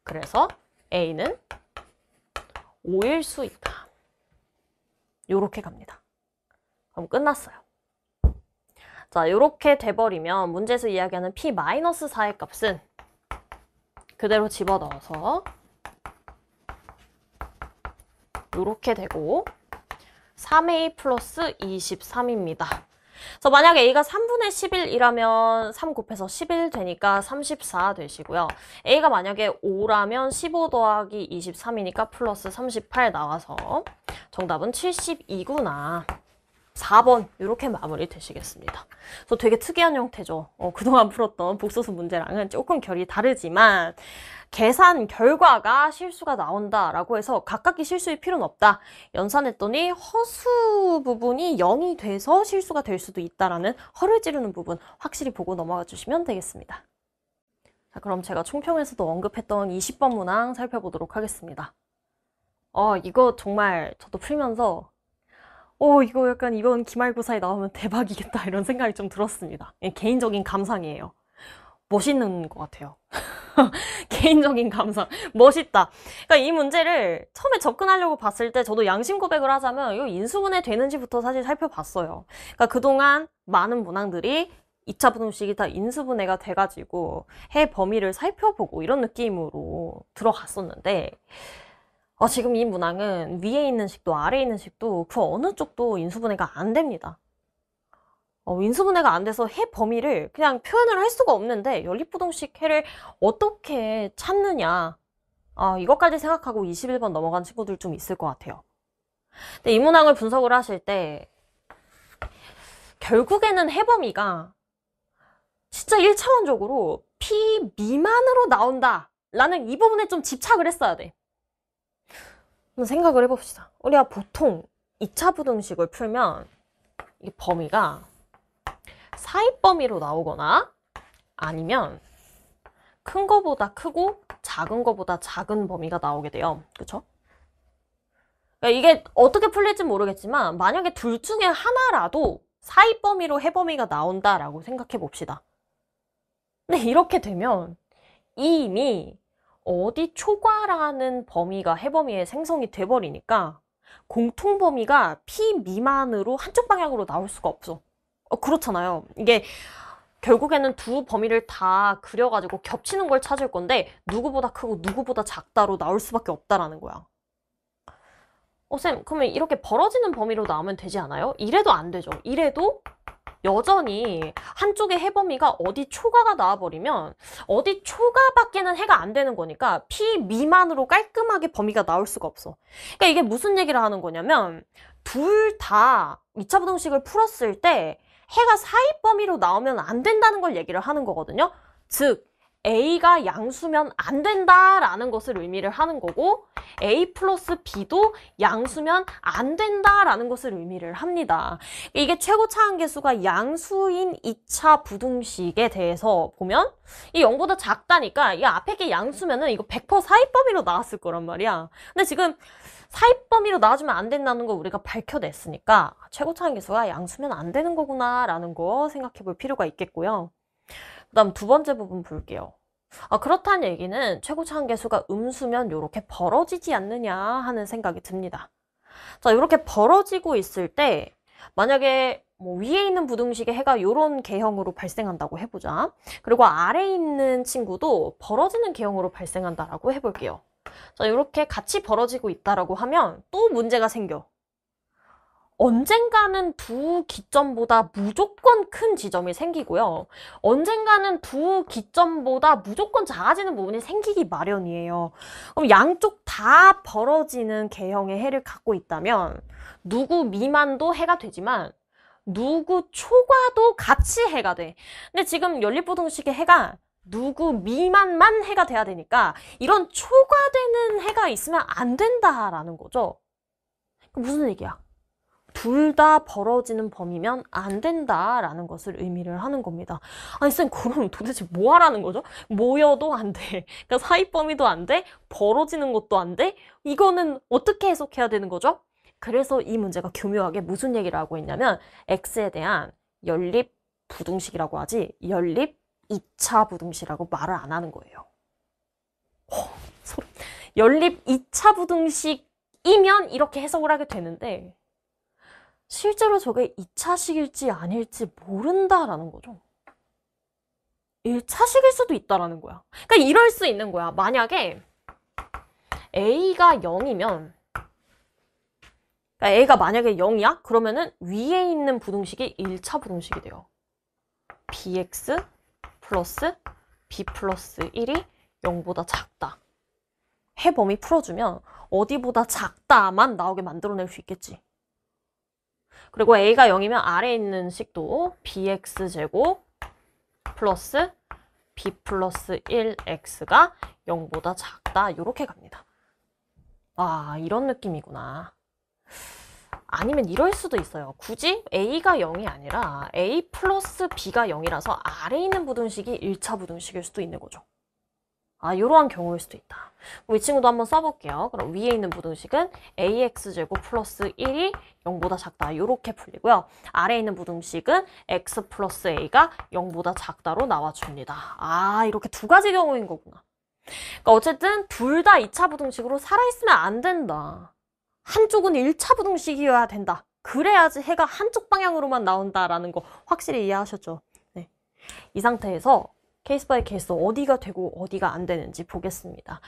그래서 a는 5일 수 있다. 요렇게 갑니다. 그럼 끝났어요. 자, 요렇게 돼버리면 문제에서 이야기하는 p-4의 값은 그대로 집어넣어서 요렇게 되고 3a 플러스 23입니다. 그래서 만약 a가 3분의 11이라면 3 곱해서 11 되니까 34 되시고요. a가 만약에 5라면 15 더하기 23이니까 플러스 38 나와서 정답은 72구나. 4번 이렇게 마무리 되시겠습니다. 그래서 되게 특이한 형태죠. 그동안 풀었던 복소수 문제랑은 조금 결이 다르지만 계산 결과가 실수가 나온다라고 해서 각각의 실수일 필요는 없다. 연산했더니 허수 부분이 0이 돼서 실수가 될 수도 있다라는 허를 찌르는 부분 확실히 보고 넘어가 주시면 되겠습니다. 자, 그럼 제가 총평에서도 언급했던 20번 문항 살펴보도록 하겠습니다. 이거 정말 저도 풀면서 이거 약간 이번 기말고사에 나오면 대박이겠다 이런 생각이 좀 들었습니다. 개인적인 감상이에요. 멋있는 것 같아요. 개인적인 감상. 멋있다. 그러니까 이 문제를 처음에 접근하려고 봤을 때 저도 양심 고백을 하자면 이거 인수분해 되는지부터 사실 살펴봤어요. 그러니까 그동안 많은 문항들이 2차 부등식이 다 인수분해가 돼가지고 해 범위를 살펴보고 이런 느낌으로 들어갔었는데 지금 이 문항은 위에 있는 식도 아래에 있는 식도 그 어느 쪽도 인수분해가 안 됩니다. 인수분해가 안 돼서 해 범위를 그냥 표현을 할 수가 없는데 연립부등식 해를 어떻게 찾느냐 이것까지 생각하고 21번 넘어간 친구들 좀 있을 것 같아요. 근데 이 문항을 분석을 하실 때 결국에는 해 범위가 진짜 1차원적으로 P 미만으로 나온다 라는 이 부분에 좀 집착을 했어야 돼. 한번 생각을 해봅시다. 우리가 보통 2차 부등식을 풀면 이 범위가 사입 범위로 나오거나 아니면 큰 거보다 크고 작은 거보다 작은 범위가 나오게 돼요. 그쵸? 그러니까 이게 어떻게 풀릴지 모르겠지만 만약에 둘 중에 하나라도 사입 범위로 해 범위가 나온다라고 생각해 봅시다. 근데 이렇게 되면 이미 어디 초과라는 범위가 해 범위에 생성이 돼버리니까 공통 범위가 P 미만으로 한쪽 방향으로 나올 수가 없어. 그렇잖아요. 이게 결국에는 두 범위를 다 그려가지고 겹치는 걸 찾을 건데 누구보다 크고 누구보다 작다로 나올 수밖에 없다라는 거야. 쌤, 그러면 이렇게 벌어지는 범위로 나오면 되지 않아요? 이래도 안 되죠. 이래도 여전히 한쪽의 해 범위가 어디 초과가 나와버리면 어디 초과밖에는 해가 안 되는 거니까 P 미만으로 깔끔하게 범위가 나올 수가 없어. 그러니까 이게 무슨 얘기를 하는 거냐면 둘 다 2차 부등식을 풀었을 때 해가 사입 범위로 나오면 안 된다는 걸 얘기를 하는 거거든요. 즉 A가 양수면 안 된다라는 것을 의미를 하는 거고 A 플러스 B도 양수면 안 된다라는 것을 의미를 합니다. 이게 최고 차항계수가 양수인 2차 부등식에 대해서 보면 이 0보다 작다니까 이 앞에 게 양수면은 이거 100% 사입 범위로 나왔을 거란 말이야. 근데 지금 사입 범위로 나와주면 안 된다는 거 우리가 밝혀냈으니까 최고 차항계수가 양수면 안 되는 거구나 라는 거 생각해 볼 필요가 있겠고요. 그 다음 두 번째 부분 볼게요. 그렇다는 얘기는 최고 차항계수가 음수면 이렇게 벌어지지 않느냐 하는 생각이 듭니다. 자, 이렇게 벌어지고 있을 때 만약에 위에 있는 부등식의 해가 이런 개형으로 발생한다고 해보자. 그리고 아래에 있는 친구도 벌어지는 개형으로 발생한다라고 해볼게요. 자, 이렇게 같이 벌어지고 있다라고 하면 또 문제가 생겨. 언젠가는 두 기점보다 무조건 큰 지점이 생기고요. 언젠가는 두 기점보다 무조건 작아지는 부분이 생기기 마련이에요. 그럼 양쪽 다 벌어지는 개형의 해를 갖고 있다면 누구 미만도 해가 되지만 누구 초과도 같이 해가 돼. 근데 지금 연립부등식의 해가 누구 미만만 해가 돼야 되니까 이런 초과되는 해가 있으면 안 된다라는 거죠. 무슨 얘기야? 둘 다 벌어지는 범위면 안 된다라는 것을 의미를 하는 겁니다. 아니 쌤 그럼 도대체 뭐 하라는 거죠? 모여도 안 돼. 그러니까 사이 범위도 안 돼. 벌어지는 것도 안 돼. 이거는 어떻게 해석해야 되는 거죠? 그래서 이 문제가 교묘하게 무슨 얘기를 하고 있냐면 x에 대한 연립 부등식이라고 하지 연립 2차 부등식이라고 말을 안 하는 거예요. 연립 2차 부등식이면 이렇게 해석을 하게 되는데 실제로 저게 2차식일지 아닐지 모른다라는 거죠. 1차식일 수도 있다라는 거야. 그러니까 이럴 수 있는 거야. 만약에 A가 0이면 그러니까 A가 만약에 0이야? 그러면은 위에 있는 부등식이 1차 부등식이 돼요. bx 플러스 b 플러스 1이 0보다 작다. 해범위 풀어주면 어디보다 작다만 나오게 만들어낼 수 있겠지. 그리고 a가 0이면 아래에 있는 식도 bx제곱 플러스 b 플러스 1x가 0보다 작다. 이렇게 갑니다. 아, 이런 느낌이구나. 아니면 이럴 수도 있어요. 굳이 a가 0이 아니라 a 플러스 b가 0이라서 아래에 있는 부등식이 1차 부등식일 수도 있는 거죠. 아, 이러한 경우일 수도 있다. 이 친구도 한번 써볼게요. 그럼 위에 있는 부등식은 ax제곱 플러스 1이 0보다 작다. 이렇게 풀리고요. 아래에 있는 부등식은 x 플러스 a가 0보다 작다로 나와줍니다. 아, 이렇게 두 가지 경우인 거구나. 그러니까 어쨌든 둘 다 2차 부등식으로 살아있으면 안 된다. 한쪽은 1차 부등식이어야 된다. 그래야지 해가 한쪽 방향으로만 나온다라는 거 확실히 이해하셨죠? 네. 이 상태에서 케이스 바이 케이스 어디가 되고 어디가 안 되는지 보겠습니다.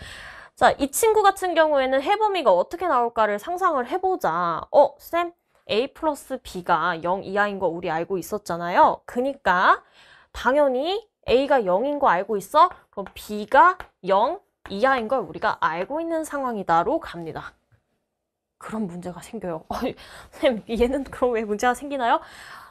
자, 이 친구 같은 경우에는 해범위가 어떻게 나올까를 상상을 해보자. 쌤, a 플러스 b가 0 이하인 거 우리 알고 있었잖아요. 그니까 당연히 a가 0인 거 알고 있어? 그럼 b가 0 이하인 걸 우리가 알고 있는 상황이다로 갑니다. 그런 문제가 생겨요. 쌤, 얘는 그럼 왜 문제가 생기나요?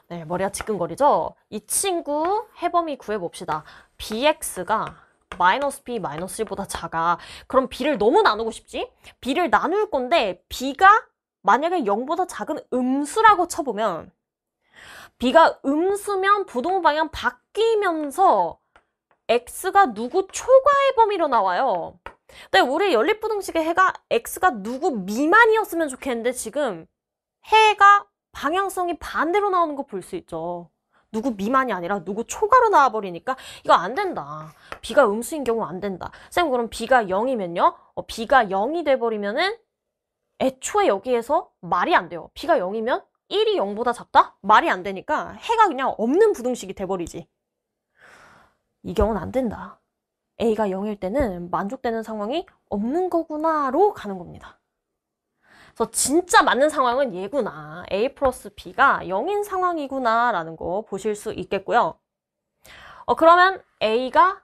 네, 머리가 지끈거리죠? 이 친구 해범위 구해봅시다. bx가 마이너스 b 마이너스 1보다 작아. 그럼 b를 너무 나누고 싶지? b를 나눌 건데 b가 만약에 0보다 작은 음수라고 쳐보면 b가 음수면 부동 방향 바뀌면서 x가 누구 초과의 범위로 나와요. 근데 우리 연립부등식의 해가 x가 누구 미만이었으면 좋겠는데 지금 해가 방향성이 반대로 나오는 거 볼 수 있죠. 누구 미만이 아니라 누구 초과로 나와버리니까 이거 안 된다. b가 음수인 경우 안 된다. 쌤 그럼 b가 0이면요? b가 0이 돼버리면은 애초에 여기에서 말이 안 돼요. b가 0이면 1이 0보다 작다? 말이 안 되니까 해가 그냥 없는 부등식이 돼버리지. 이 경우는 안 된다. a가 0일 때는 만족되는 상황이 없는 거구나로 가는 겁니다. 그래서 진짜 맞는 상황은 얘구나. a 플러스 b가 0인 상황이구나 라는 거 보실 수 있겠고요. 그러면 a가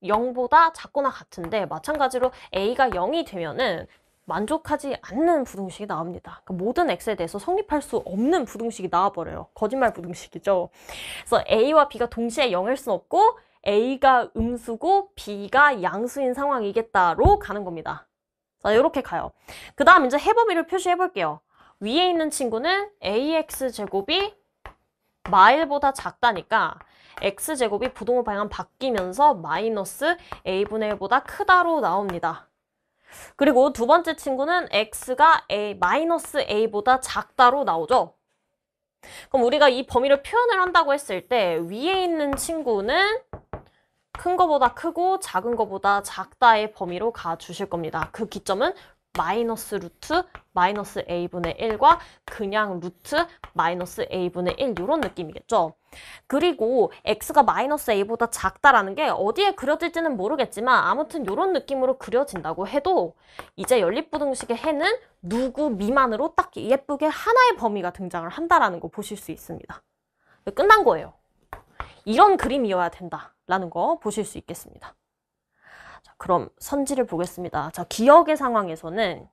0보다 작거나 같은데 마찬가지로 a가 0이 되면은 만족하지 않는 부등식이 나옵니다. 그러니까 모든 x에 대해서 성립할 수 없는 부등식이 나와버려요. 거짓말 부등식이죠. 그래서 a와 b가 동시에 0일 순 없고 a가 음수고 b가 양수인 상황이겠다로 가는 겁니다. 자, 이렇게 가요. 그 다음 이제 해범위를 표시해 볼게요. 위에 있는 친구는 ax제곱이 마일보다 작다니까 x제곱이 부동호 방향 바뀌면서 마이너스 a분의 1보다 크다로 나옵니다. 그리고 두 번째 친구는 x가 마이너스 a보다 작다로 나오죠. 그럼 우리가 이 범위를 표현을 한다고 했을 때 위에 있는 친구는 큰 거보다 크고 작은 거보다 작다의 범위로 가주실 겁니다. 그 기점은 마이너스 루트 마이너스 a분의 1과 그냥 루트 마이너스 a분의 1 이런 느낌이겠죠. 그리고 x가 마이너스 a보다 작다라는 게 어디에 그려질지는 모르겠지만 아무튼 이런 느낌으로 그려진다고 해도 이제 연립부등식의 해는 누구 미만으로 딱 예쁘게 하나의 범위가 등장을 한다라는 거 보실 수 있습니다. 끝난 거예요. 이런 그림이어야 된다라는 거 보실 수 있겠습니다. 자, 그럼 선지를 보겠습니다. 자, 기억의 상황에서는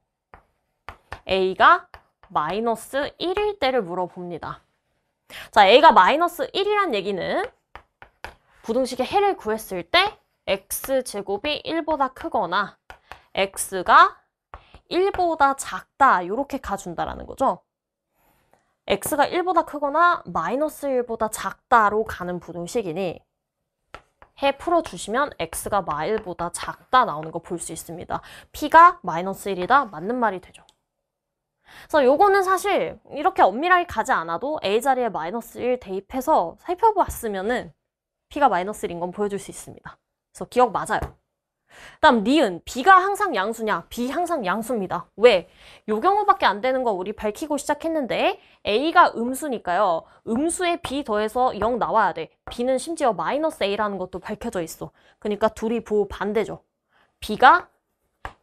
a가 마이너스 1일 때를 물어봅니다. 자, a가 마이너스 1이란 얘기는 부등식의 해를 구했을 때 x제곱이 1보다 크거나 x가 1보다 작다 이렇게 가준다라는 거죠. x가 1보다 크거나 마이너스 1보다 작다로 가는 부등식이니 해 풀어주시면 x가 마1보다 작다 나오는 거 볼 수 있습니다. p가 마이너스 1이다 맞는 말이 되죠. 그래서 요거는 사실 이렇게 엄밀하게 가지 않아도 a 자리에 마이너스 1 대입해서 살펴봤으면은 p가 마이너스 1인 건 보여줄 수 있습니다. 그래서 기억 맞아요. 다음 니은, b가 항상 양수냐? b 항상 양수입니다. 왜? 요 경우밖에 안 되는 거 우리 밝히고 시작했는데 a가 음수니까요. 음수에 b 더해서 0 나와야 돼. b는 심지어 마이너스 a라는 것도 밝혀져 있어. 그러니까 둘이 부호 반대죠. b가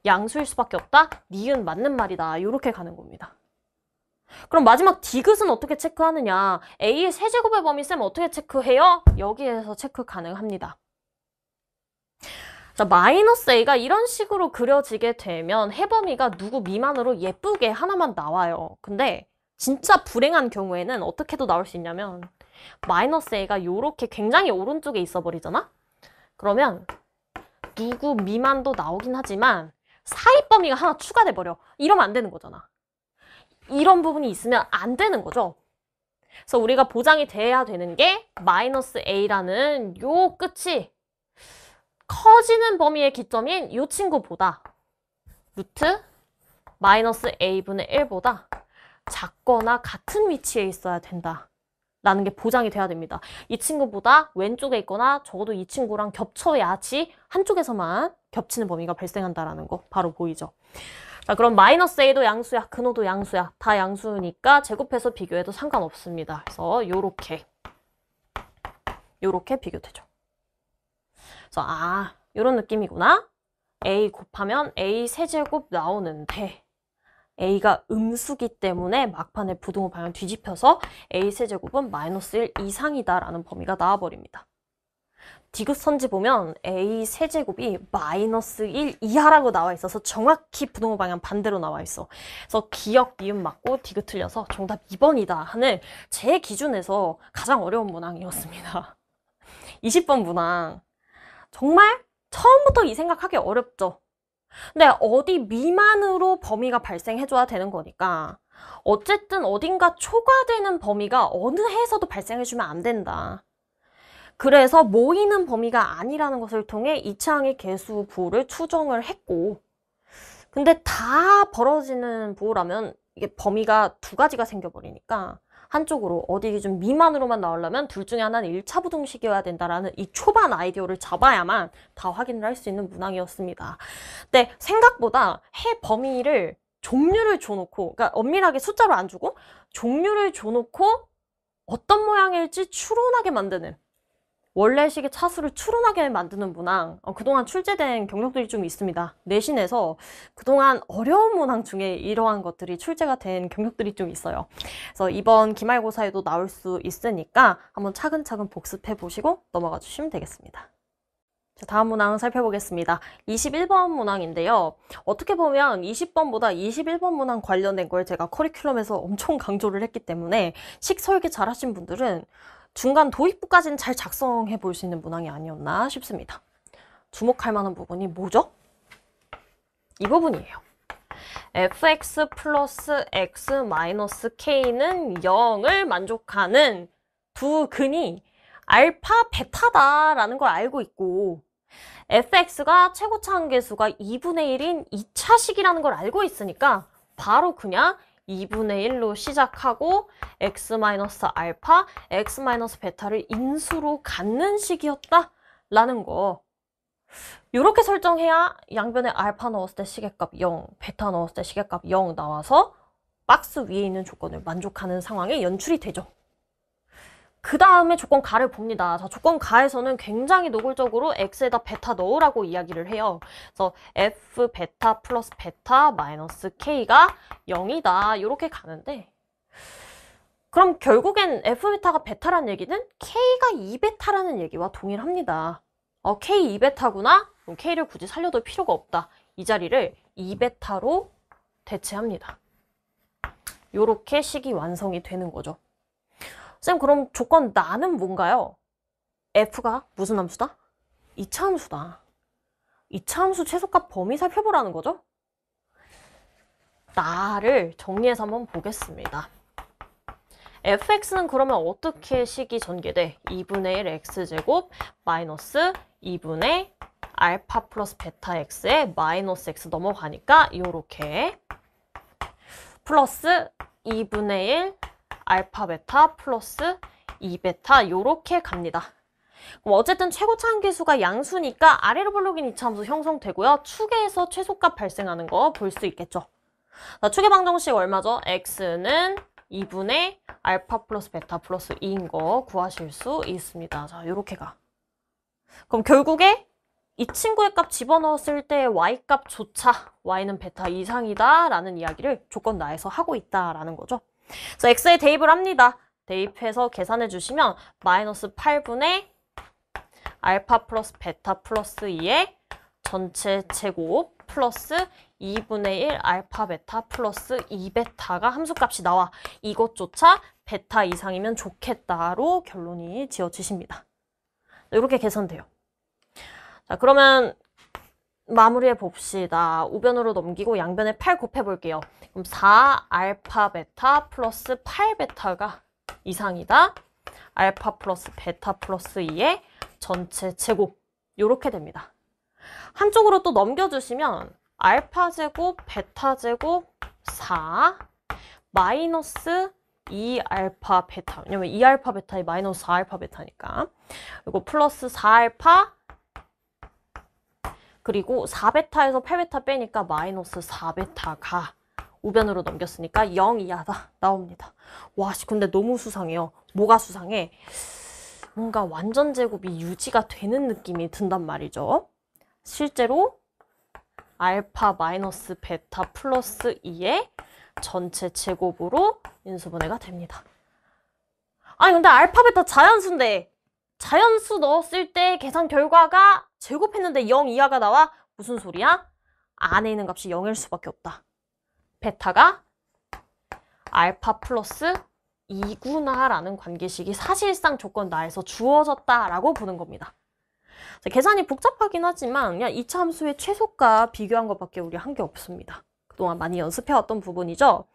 양수일 수밖에 없다? 니은 맞는 말이다. 이렇게 가는 겁니다. 그럼 마지막 디귿은 어떻게 체크하느냐? a의 세제곱의 범위 쌤 어떻게 체크해요? 여기에서 체크 가능합니다. 자, 마이너스 a가 이런 식으로 그려지게 되면 해범위가 누구 미만으로 예쁘게 하나만 나와요. 근데 진짜 불행한 경우에는 어떻게도 나올 수 있냐면 마이너스 a가 이렇게 굉장히 오른쪽에 있어 버리잖아? 그러면 누구 미만도 나오긴 하지만 사이 범위가 하나 추가돼 버려. 이러면 안 되는 거잖아. 이런 부분이 있으면 안 되는 거죠. 그래서 우리가 보장이 돼야 되는 게 마이너스 a라는 요 끝이 커지는 범위의 기점인 이 친구보다 루트 마이너스 a분의 1보다 작거나 같은 위치에 있어야 된다 라는 게 보장이 돼야 됩니다. 이 친구보다 왼쪽에 있거나 적어도 이 친구랑 겹쳐야지 한쪽에서만 겹치는 범위가 발생한다라는 거 바로 보이죠. 자, 그럼 마이너스 a도 양수야, 근호도 양수야. 다 양수니까 제곱해서 비교해도 상관없습니다. 그래서 요렇게 비교되죠. 그래서 요런 느낌이구나. a 곱하면 a 세제곱 나오는데 a가 음수기 때문에 막판에 부등호 방향 뒤집혀서 a 세제곱은 마이너스 1 이상이다 라는 범위가 나와버립니다. 디귿 선지 보면 a 세제곱이 마이너스 1 이하라고 나와 있어서 정확히 부등호 방향 반대로 나와 있어. 그래서 기역, 니은 맞고 디귿 틀려서 정답 2번이다 하는 제 기준에서 가장 어려운 문항이었습니다. 20번 문항. 정말 처음부터 이 생각하기 어렵죠. 근데 어디 미만으로 범위가 발생해줘야 되는 거니까 어쨌든 어딘가 초과되는 범위가 어느 해에서도 발생해주면 안 된다. 그래서 모이는 범위가 아니라는 것을 통해 이차항의 개수 부호를 추정을 했고 근데 다 벌어지는 부호라면 이게 범위가 두 가지가 생겨버리니까 한쪽으로 어디 기준 미만으로만 나오려면 둘 중에 하나는 1차 부등식이어야 된다라는 이 초반 아이디어를 잡아야만 다 확인을 할 수 있는 문항이었습니다. 근데 생각보다 해 범위를 종류를 줘놓고 그러니까 엄밀하게 숫자로 안 주고 종류를 줘놓고 어떤 모양일지 추론하게 만드는 원래식의 차수를 추론하게 만드는 문항 그동안 출제된 경력들이 좀 있습니다. 내신에서 그동안 어려운 문항 중에 이러한 것들이 출제가 된 경력들이 좀 있어요. 그래서 이번 기말고사에도 나올 수 있으니까 한번 차근차근 복습해 보시고 넘어가 주시면 되겠습니다. 자, 다음 문항 살펴보겠습니다. 21번 문항인데요. 어떻게 보면 20번보다 21번 문항 관련된 걸 제가 커리큘럼에서 엄청 강조를 했기 때문에 식설계 잘 하신 분들은 중간 도입부까지는 잘 작성해 볼 수 있는 문항이 아니었나 싶습니다. 주목할 만한 부분이 뭐죠? 이 부분이에요. fx 플러스 x 마이너스 k는 0을 만족하는 두 근이 알파, 베타다라는 걸 알고 있고 fx가 최고차 한계수가 2분의 1인 2차식이라는 걸 알고 있으니까 바로 그냥 2분의 1로 시작하고 x-알파, x-베타를 인수로 갖는 식이었다 라는 거. 이렇게 설정해야 양변에 알파 넣었을 때 시계값 0, 베타 넣었을 때 시계값 0 나와서 박스 위에 있는 조건을 만족하는 상황에 연출이 되죠. 그 다음에 조건 가를 봅니다. 자, 조건 가에서는 굉장히 노골적으로 x에다 베타 넣으라고 이야기를 해요. 그래서 f 베타 플러스 베타 마이너스 k가 0이다. 이렇게 가는데 그럼 결국엔 f 베타가 베타라는 얘기는 k가 2베타라는 얘기와 동일합니다. k 2베타구나? 그럼 k를 굳이 살려둘 필요가 없다. 이 자리를 2베타로 대체합니다. 이렇게 식이 완성이 되는 거죠. 쌤, 그럼 조건 나는 뭔가요? f가 무슨 함수다? 2차 함수다. 2차 함수 최소값 범위 살펴보라는 거죠? 나를 정리해서 한번 보겠습니다. fx는 그러면 어떻게 식이 전개돼? 2분의 1 x제곱 마이너스 2분의 알파 플러스 베타 x에 마이너스 x 넘어가니까 요렇게 플러스 2분의 1 알파 베타 플러스 2베타 요렇게 갑니다. 그럼 어쨌든 최고차 함계수가 양수니까 아래로 볼록인 이차함수 형성되고요. 축에서 최소값 발생하는 거 볼 수 있겠죠. 자, 축의 방정식 얼마죠? x는 2분의 알파 플러스 베타 플러스 2인 거 구하실 수 있습니다. 자, 요렇게 가. 그럼 결국에 이 친구의 값 집어넣었을 때 y값조차 y는 베타 이상이다 라는 이야기를 조건 나에서 하고 있다라는 거죠. 그래서 x에 대입을 합니다. 대입해서 계산해 주시면 마이너스 8분의 알파 플러스 베타 플러스 2의 전체 제곱 플러스 2분의 1 알파 베타 플러스 2베타가 함수값이 나와. 이것조차 베타 이상이면 좋겠다로 결론이 지어지십니다. 이렇게 계산돼요. 자, 그러면 마무리해 봅시다. 우변으로 넘기고 양변에 8 곱해 볼게요. 그럼 4 알파 베타 플러스 8 베타가 이상이다. 알파 플러스 베타 플러스 2의 전체 제곱 요렇게 됩니다. 한쪽으로 또 넘겨주시면 알파 제곱 베타 제곱 4 마이너스 2알파 베타, 왜냐면 2알파 베타에 마이너스 4알파 베타니까, 그리고 플러스 4알파 그리고 4베타에서 8베타 빼니까 마이너스 4베타가 우변으로 넘겼으니까 0 이하다 나옵니다. 와, 근데 너무 수상해요. 뭐가 수상해? 뭔가 완전 제곱이 유지가 되는 느낌이 든단 말이죠. 실제로 알파 마이너스 베타 플러스 2의 전체 제곱으로 인수분해가 됩니다. 아니 근데 알파 베타 자연수인데 자연수 넣었을 때 계산 결과가 제곱했는데 0 이하가 나와? 무슨 소리야? 안에 있는 값이 0일 수밖에 없다. 베타가 알파 플러스 2구나 라는 관계식이 사실상 조건 나에서 주어졌다라고 보는 겁니다. 계산이 복잡하긴 하지만 그냥 이차 함수의 최소값 비교한 것밖에 우리 한 게 없습니다. 그동안 많이 연습해왔던 부분이죠.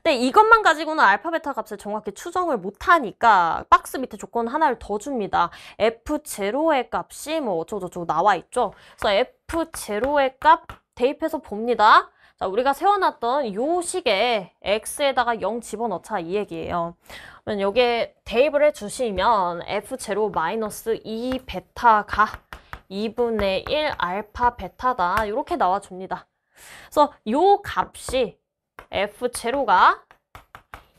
근데 이것만 가지고는 알파 베타 값을 정확히 추정을 못하니까 박스 밑에 조건 하나를 더 줍니다. f0의 값이 뭐 어쩌고저쩌고 나와 있죠. 그래서 f0의 값 대입해서 봅니다. 자, 우리가 세워놨던 요 식에 x에다가 0 집어넣자 이 얘기예요. 그러면 여기에 대입을 해주시면 f0 마이너스 2베타가 2분의 1 알파 베타다 이렇게 나와줍니다. 그래서 요 값이 f0가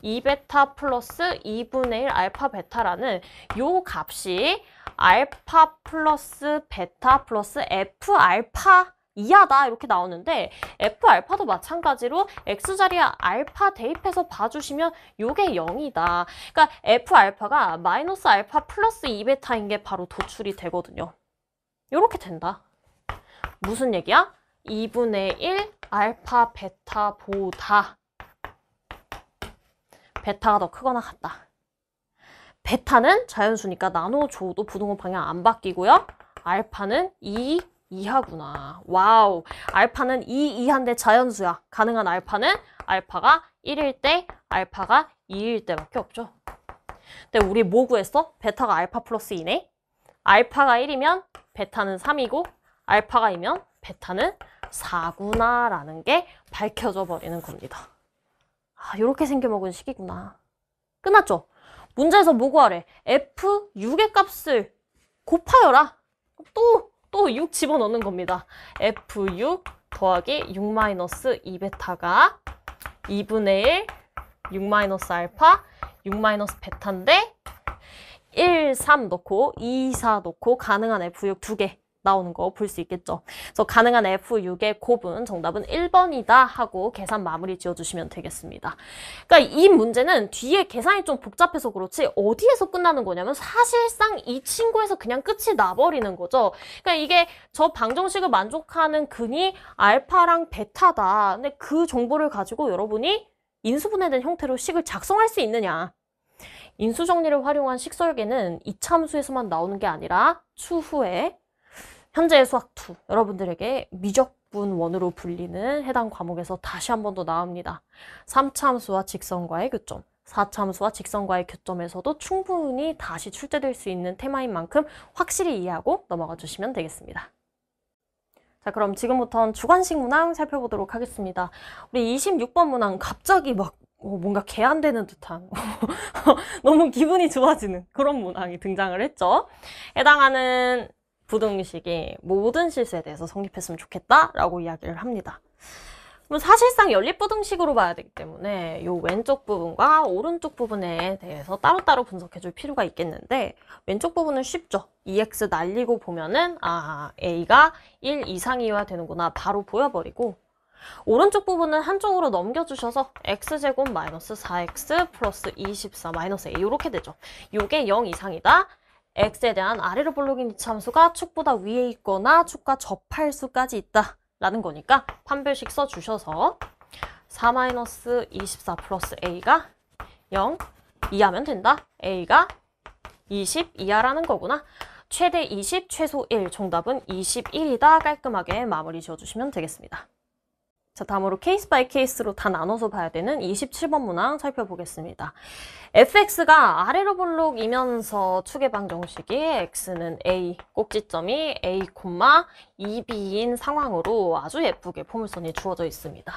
2베타 플러스 2분의 1 알파 베타라는 요 값이 알파 플러스 베타 플러스 f 알파 이하다 이렇게 나오는데 f 알파도 마찬가지로 x 자리에 알파 대입해서 봐주시면 요게 0이다. 그러니까 f 알파가 마이너스 알파 플러스 2베타인 게 바로 도출이 되거든요. 요렇게 된다. 무슨 얘기야? 2분의 1 알파 베타보다 베타가 더 크거나 같다. 베타는 자연수니까 나눠줘도 부등호 방향 안 바뀌고요. 알파는 2 이하구나. 와우. 알파는 2 이하인데 자연수야. 가능한 알파는 알파가 1일 때, 알파가 2일 때밖에 없죠. 근데 우리 뭐 구했어? 베타가 알파 플러스 2네. 알파가 1이면 베타는 3이고 알파가 2면 베타는 4구나 라는 게 밝혀져 버리는 겁니다. 아, 이렇게 생겨먹은 식이구나. 끝났죠? 문제에서 뭐 구하래? f6의 값을 곱하여라. 또 6 집어넣는 겁니다. f6 더하기 6 마이너스 2베타가 2분의 1 6 마이너스 알파 6 마이너스 베타인데 1, 3 넣고 2, 4 넣고 가능한 f6 2개 나오는 거 볼 수 있겠죠. 그래서 가능한 f6의 곱은 정답은 1번이다 하고 계산 마무리 지어주시면 되겠습니다. 그러니까 이 문제는 뒤에 계산이 좀 복잡해서 그렇지 어디에서 끝나는 거냐면 사실상 이 친구에서 그냥 끝이 나버리는 거죠. 그러니까 이게 저 방정식을 만족하는 근이 알파랑 베타다. 근데 그 정보를 가지고 여러분이 인수분해된 형태로 식을 작성할 수 있느냐. 인수정리를 활용한 식 설계는 이차함수에서만 나오는 게 아니라 추후에 현재의 수학2 여러분들에게 미적분1으로 불리는 해당 과목에서 다시 한 번 더 나옵니다. 3차 함수와 직선과의 교점, 4차함수와 직선과의 교점에서도 충분히 다시 출제될 수 있는 테마인 만큼 확실히 이해하고 넘어가 주시면 되겠습니다. 자, 그럼 지금부터는 주관식 문항 살펴보도록 하겠습니다. 우리 26번 문항 갑자기 막 뭔가 개안되는 듯한 너무 기분이 좋아지는 그런 문항이 등장을 했죠. 해당하는 부등식이 모든 실수에 대해서 성립했으면 좋겠다라고 이야기를 합니다. 그럼 사실상 연립부등식으로 봐야 되기 때문에 이 왼쪽 부분과 오른쪽 부분에 대해서 따로따로 분석해 줄 필요가 있겠는데 왼쪽 부분은 쉽죠. 2x 날리고 보면은 a가 1 이상이어야 되는구나 바로 보여버리고 오른쪽 부분은 한쪽으로 넘겨주셔서 x제곱 마이너스 4x 플러스 24 마이너스 a 이렇게 되죠. 이게 0 이상이다. x에 대한 아래로 볼록인 이차함수가 축보다 위에 있거나 축과 접할 수까지 있다. 라는 거니까 판별식 써주셔서 4-24 플러스 a가 0 이하면 된다. a가 20 이하라는 거구나. 최대 20, 최소 1. 정답은 21이다. 깔끔하게 마무리 지어주시면 되겠습니다. 자, 다음으로 케이스 바이 케이스로 다 나눠서 봐야 되는 27번 문항 살펴보겠습니다. fx가 아래로 볼록이면서 축의 방정식이 x는 a, 꼭지점이 a, 2b인 상황으로 아주 예쁘게 포물선이 주어져 있습니다.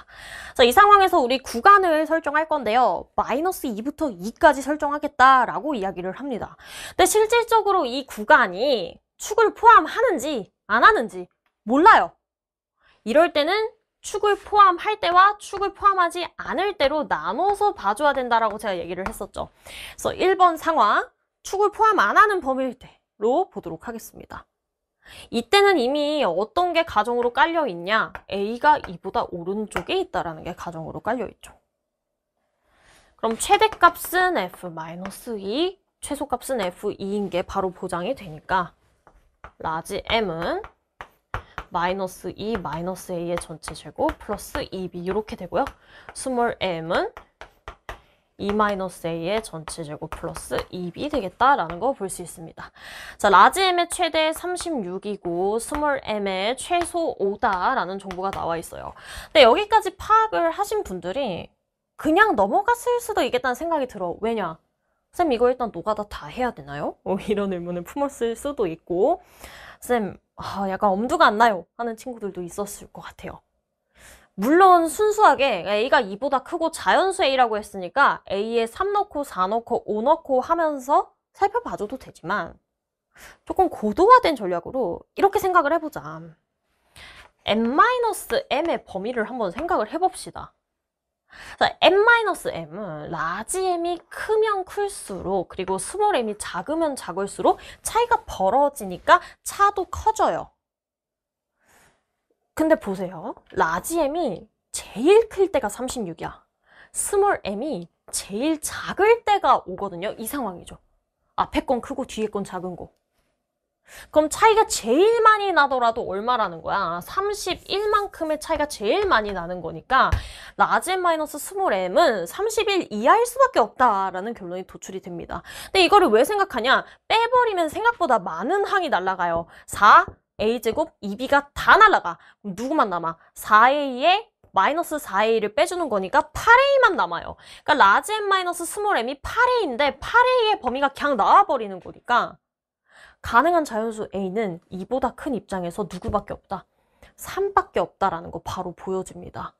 자, 이 상황에서 우리 구간을 설정할 건데요. 마이너스 2부터 2까지 설정하겠다라고 이야기를 합니다. 근데 실질적으로 이 구간이 축을 포함하는지 안 하는지 몰라요. 이럴 때는 축을 포함할 때와 축을 포함하지 않을 때로 나눠서 봐줘야 된다라고 제가 얘기를 했었죠. 그래서 1번 상황, 축을 포함 안 하는 범위일 때로 보도록 하겠습니다. 이때는 이미 어떤 게 가정으로 깔려 있냐? a가 2보다 오른쪽에 있다라는 게 가정으로 깔려 있죠. 그럼 최대값은 f-2, 최소값은 f2인 게 바로 보장이 되니까 라지 m은 마이너스 2 마이너스 a의 전체 제곱 플러스 2b 이렇게 되고요. 스몰 m은 2 마이너스 a의 전체 제곱 플러스 2b 되겠다라는 거 볼 수 있습니다. 자, 라지 m의 최대 36이고 스몰 m의 최소 5다라는 정보가 나와 있어요. 근데 여기까지 파악을 하신 분들이 그냥 넘어갔을 수도 있겠다는 생각이 들어. 왜냐? 쌤 이거 일단 노가다 다 해야 되나요? 이런 의문을 품었을 수도 있고 쌤 약간 엄두가 안 나요 하는 친구들도 있었을 것 같아요. 물론 순수하게 a가 2보다 크고 자연수 a라고 했으니까 a에 3 넣고 4 넣고 5 넣고 하면서 살펴봐줘도 되지만 조금 고도화된 전략으로 이렇게 생각을 해보자. n-m의 범위를 한번 생각을 해봅시다. 자, n-m은 라지 m이 크면 클수록 그리고 스몰 m이 작으면 작을수록 차이가 벌어지니까 차도 커져요. 근데 보세요. 라지 m이 제일 클 때가 36이야. 스몰 m이 제일 작을 때가 오거든요. 이 상황이죠. 앞에 건 크고 뒤에 건 작은 거. 그럼 차이가 제일 많이 나더라도 얼마라는 거야? 31만큼의 차이가 제일 많이 나는 거니까 라지 m 마이너스 스몰 m은 31 이하일 수밖에 없다라는 결론이 도출이 됩니다. 근데 이거를 왜 생각하냐? 빼버리면 생각보다 많은 항이 날아가요. 4, a제곱, 2b가 다 날아가. 그럼 누구만 남아? 4a에 마이너스 4a를 빼주는 거니까 8a만 남아요. 그러니까 라지 m 마이너스 스몰 m이 8a인데 8a의 범위가 그냥 나와버리는 거니까 가능한 자연수 a는 2보다 큰 입장에서 누구밖에 없다? 3밖에 없다라는 거 바로 보여집니다.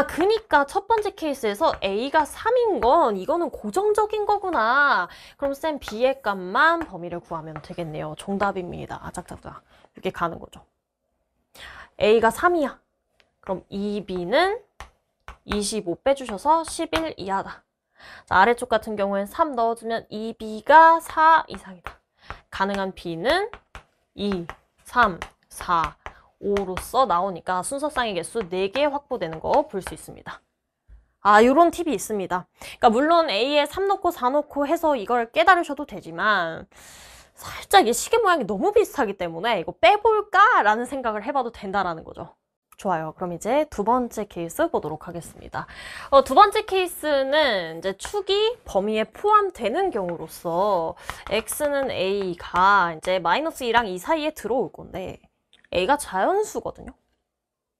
그니까 첫 번째 케이스에서 a가 3인 건 이거는 고정적인 거구나. 그럼 쌤 b의 값만 범위를 구하면 되겠네요. 정답입니다. 짝짝짝. 이렇게 가는 거죠. a가 3이야. 그럼 2b는 25 빼주셔서 11 이하다. 자, 아래쪽 같은 경우엔 3 넣어주면 2b가 4 이상이다. 가능한 b는 2, 3, 4, 5로서 나오니까 순서쌍의 개수 4개 확보되는 거 볼 수 있습니다. 요런 팁이 있습니다. 그러니까 물론 a에 3 넣고 4 넣고 해서 이걸 깨달으셔도 되지만 살짝 이 시계 모양이 너무 비슷하기 때문에 이거 빼볼까? 라는 생각을 해봐도 된다라는 거죠. 좋아요. 그럼 이제 두 번째 케이스 보도록 하겠습니다. 두 번째 케이스는 이제 축이 범위에 포함되는 경우로서 x는 a가 이제 마이너스 2랑 2 사이에 들어올 건데 a가 자연수거든요.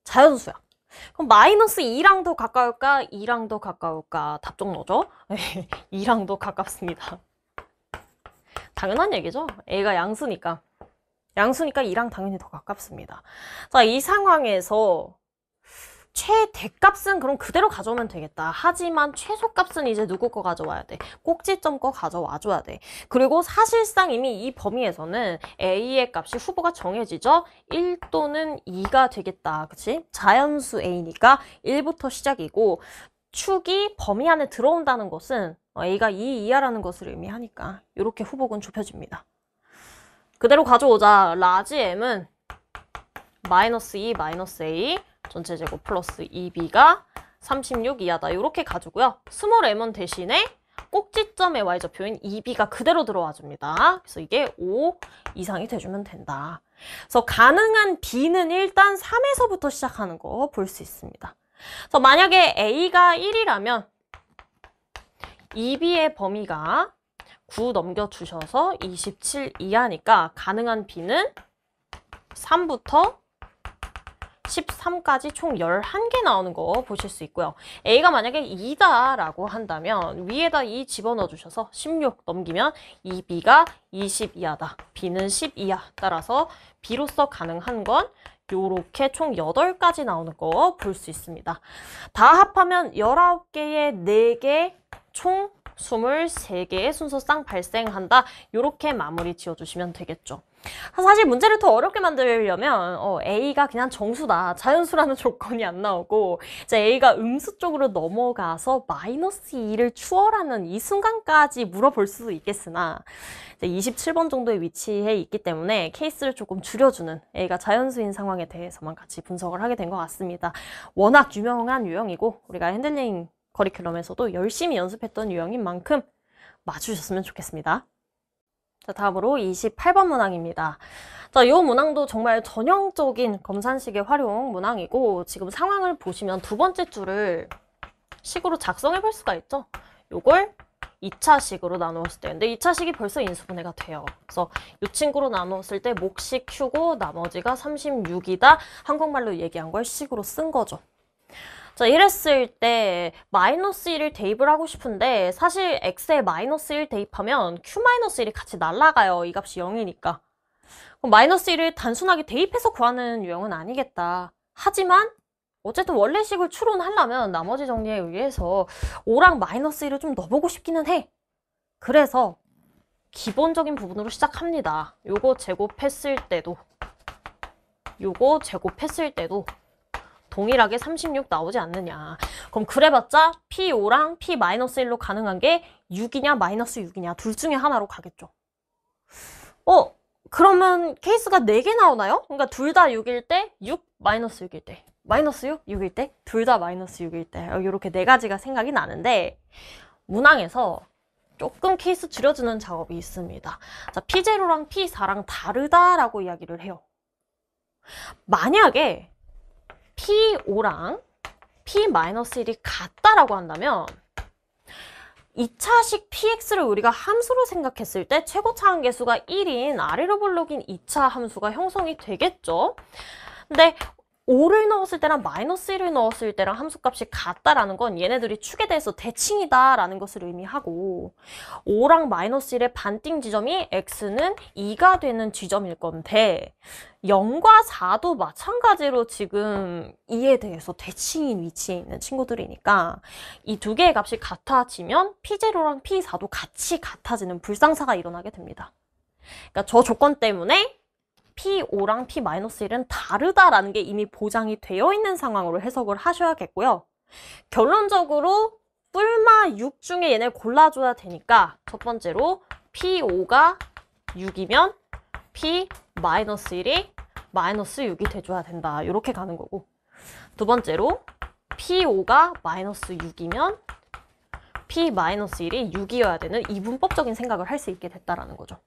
자연수야. 그럼 마이너스 2랑 더 가까울까? 2랑 더 가까울까? 답정너죠? 2랑 더 가깝습니다. 당연한 얘기죠. A가 양수니까. 양수니까 2랑 당연히 더 가깝습니다. 자, 이 상황에서 최대값은 그럼 그대로 가져오면 되겠다. 하지만 최소값은 이제 누구 거 가져와야 돼? 꼭지점 거 가져와줘야 돼. 그리고 사실상 이미 이 범위에서는 A의 값이 후보가 정해지죠? 1 또는 2가 되겠다. 그치? 자연수 A니까 1부터 시작이고 축이 범위 안에 들어온다는 것은 A가 2 이하라는 것을 의미하니까 이렇게 후보군 좁혀집니다. 그대로 가져오자. 라지 M은 마이너스 2 마이너스 A 전체 제곱 플러스 2b가 36 이하다. 이렇게 가지고요. 스몰 m은 대신에 꼭지점의 y좌표인 2b가 그대로 들어와 줍니다. 그래서 이게 5 이상이 돼주면 된다. 그래서 가능한 b는 일단 3에서부터 시작하는 거 볼 수 있습니다. 그래서 만약에 a가 1이라면 2b의 범위가 9 넘겨주셔서 27 이하니까 가능한 b는 3부터 13까지 총 11개 나오는 거 보실 수 있고요. A가 만약에 2다 라고 한다면 위에다 2 집어넣어 주셔서 16 넘기면 2B가 20 이하다. B는 10 이하. 따라서 B로서 가능한 건 요렇게 총 8가지 나오는 거 볼 수 있습니다. 다 합하면 19개의 4개 총 23개의 순서상 발생한다. 요렇게 마무리 지어주시면 되겠죠. 사실 문제를 더 어렵게 만들려면 A가 그냥 정수다. 자연수라는 조건이 안 나오고 이제 A가 음수 쪽으로 넘어가서 마이너스 2를 추월하는 이 순간까지 물어볼 수도 있겠으나 이제 27번 정도에 위치해 있기 때문에 케이스를 조금 줄여주는 A가 자연수인 상황에 대해서만 같이 분석을 하게 된 것 같습니다. 워낙 유명한 유형이고 우리가 핸들링 커리큘럼에서도 열심히 연습했던 유형인 만큼 맞추셨으면 좋겠습니다. 자, 다음으로 28번 문항입니다. 자, 이 문항도 정말 전형적인 검산식의 활용 문항이고 지금 상황을 보시면 두 번째 줄을 식으로 작성해 볼 수가 있죠. 요걸 2차식으로 나누었을 때 근데 2차식이 벌써 인수분해가 돼요. 그래서 이 친구로 나누었을 때 몫이 Q고 나머지가 36이다. 한국말로 얘기한 걸 식으로 쓴 거죠. 자, 이랬을 때 마이너스 1을 대입을 하고 싶은데 사실 x에 마이너스 1 대입하면 q-1이 같이 날아가요. 이 값이 0이니까. 그럼 마이너스 1을 단순하게 대입해서 구하는 유형은 아니겠다. 하지만 어쨌든 원래식을 추론하려면 나머지 정리에 의해서 5랑 마이너스 1을 좀 넣어보고 싶기는 해. 그래서 기본적인 부분으로 시작합니다. 요거 제곱했을 때도 동일하게 36 나오지 않느냐. 그럼 그래봤자 P5랑 P-1로 가능한 게 6이냐 마이너스 6이냐 둘 중에 하나로 가겠죠. 그러면 케이스가 4개 나오나요? 그러니까 둘 다 6일 때 6, 마이너스 6일 때 마이너스 6, 6일 때 둘 다 마이너스 6일 때 이렇게 4가지가 생각이 나는데 문항에서 조금 케이스 줄여주는 작업이 있습니다. 자, P0랑 P4랑 다르다라고 이야기를 해요. 만약에 P5랑 P-1이 같다라고 한다면 2차식 PX를 우리가 함수로 생각했을 때 최고차항 계수가 1인 아래로 볼록인 2차 함수가 형성이 되겠죠. 근데 5를 넣었을 때랑 마이너스 1을 넣었을 때랑 함수값이 같다라는 건 얘네들이 축에 대해서 대칭이다라는 것을 의미하고 5랑 마이너스 1의 반띵 지점이 x는 2가 되는 지점일 건데 0과 4도 마찬가지로 지금 2에 대해서 대칭인 위치에 있는 친구들이니까 이 두 개의 값이 같아지면 P0랑 P4도 같이 같아지는 불상사가 일어나게 됩니다. 그러니까 저 조건 때문에 P5랑 P-1은 다르다라는 게 이미 보장이 되어 있는 상황으로 해석을 하셔야겠고요. 결론적으로 뿔마 6 중에 얘네 골라줘야 되니까 첫 번째로 P5가 6이면 P-1이 마이너스 6이 돼줘야 된다. 이렇게 가는 거고 두 번째로 P5가 마이너스 6이면 P-1이 6이어야 되는 이분법적인 생각을 할 수 있게 됐다라는 거죠.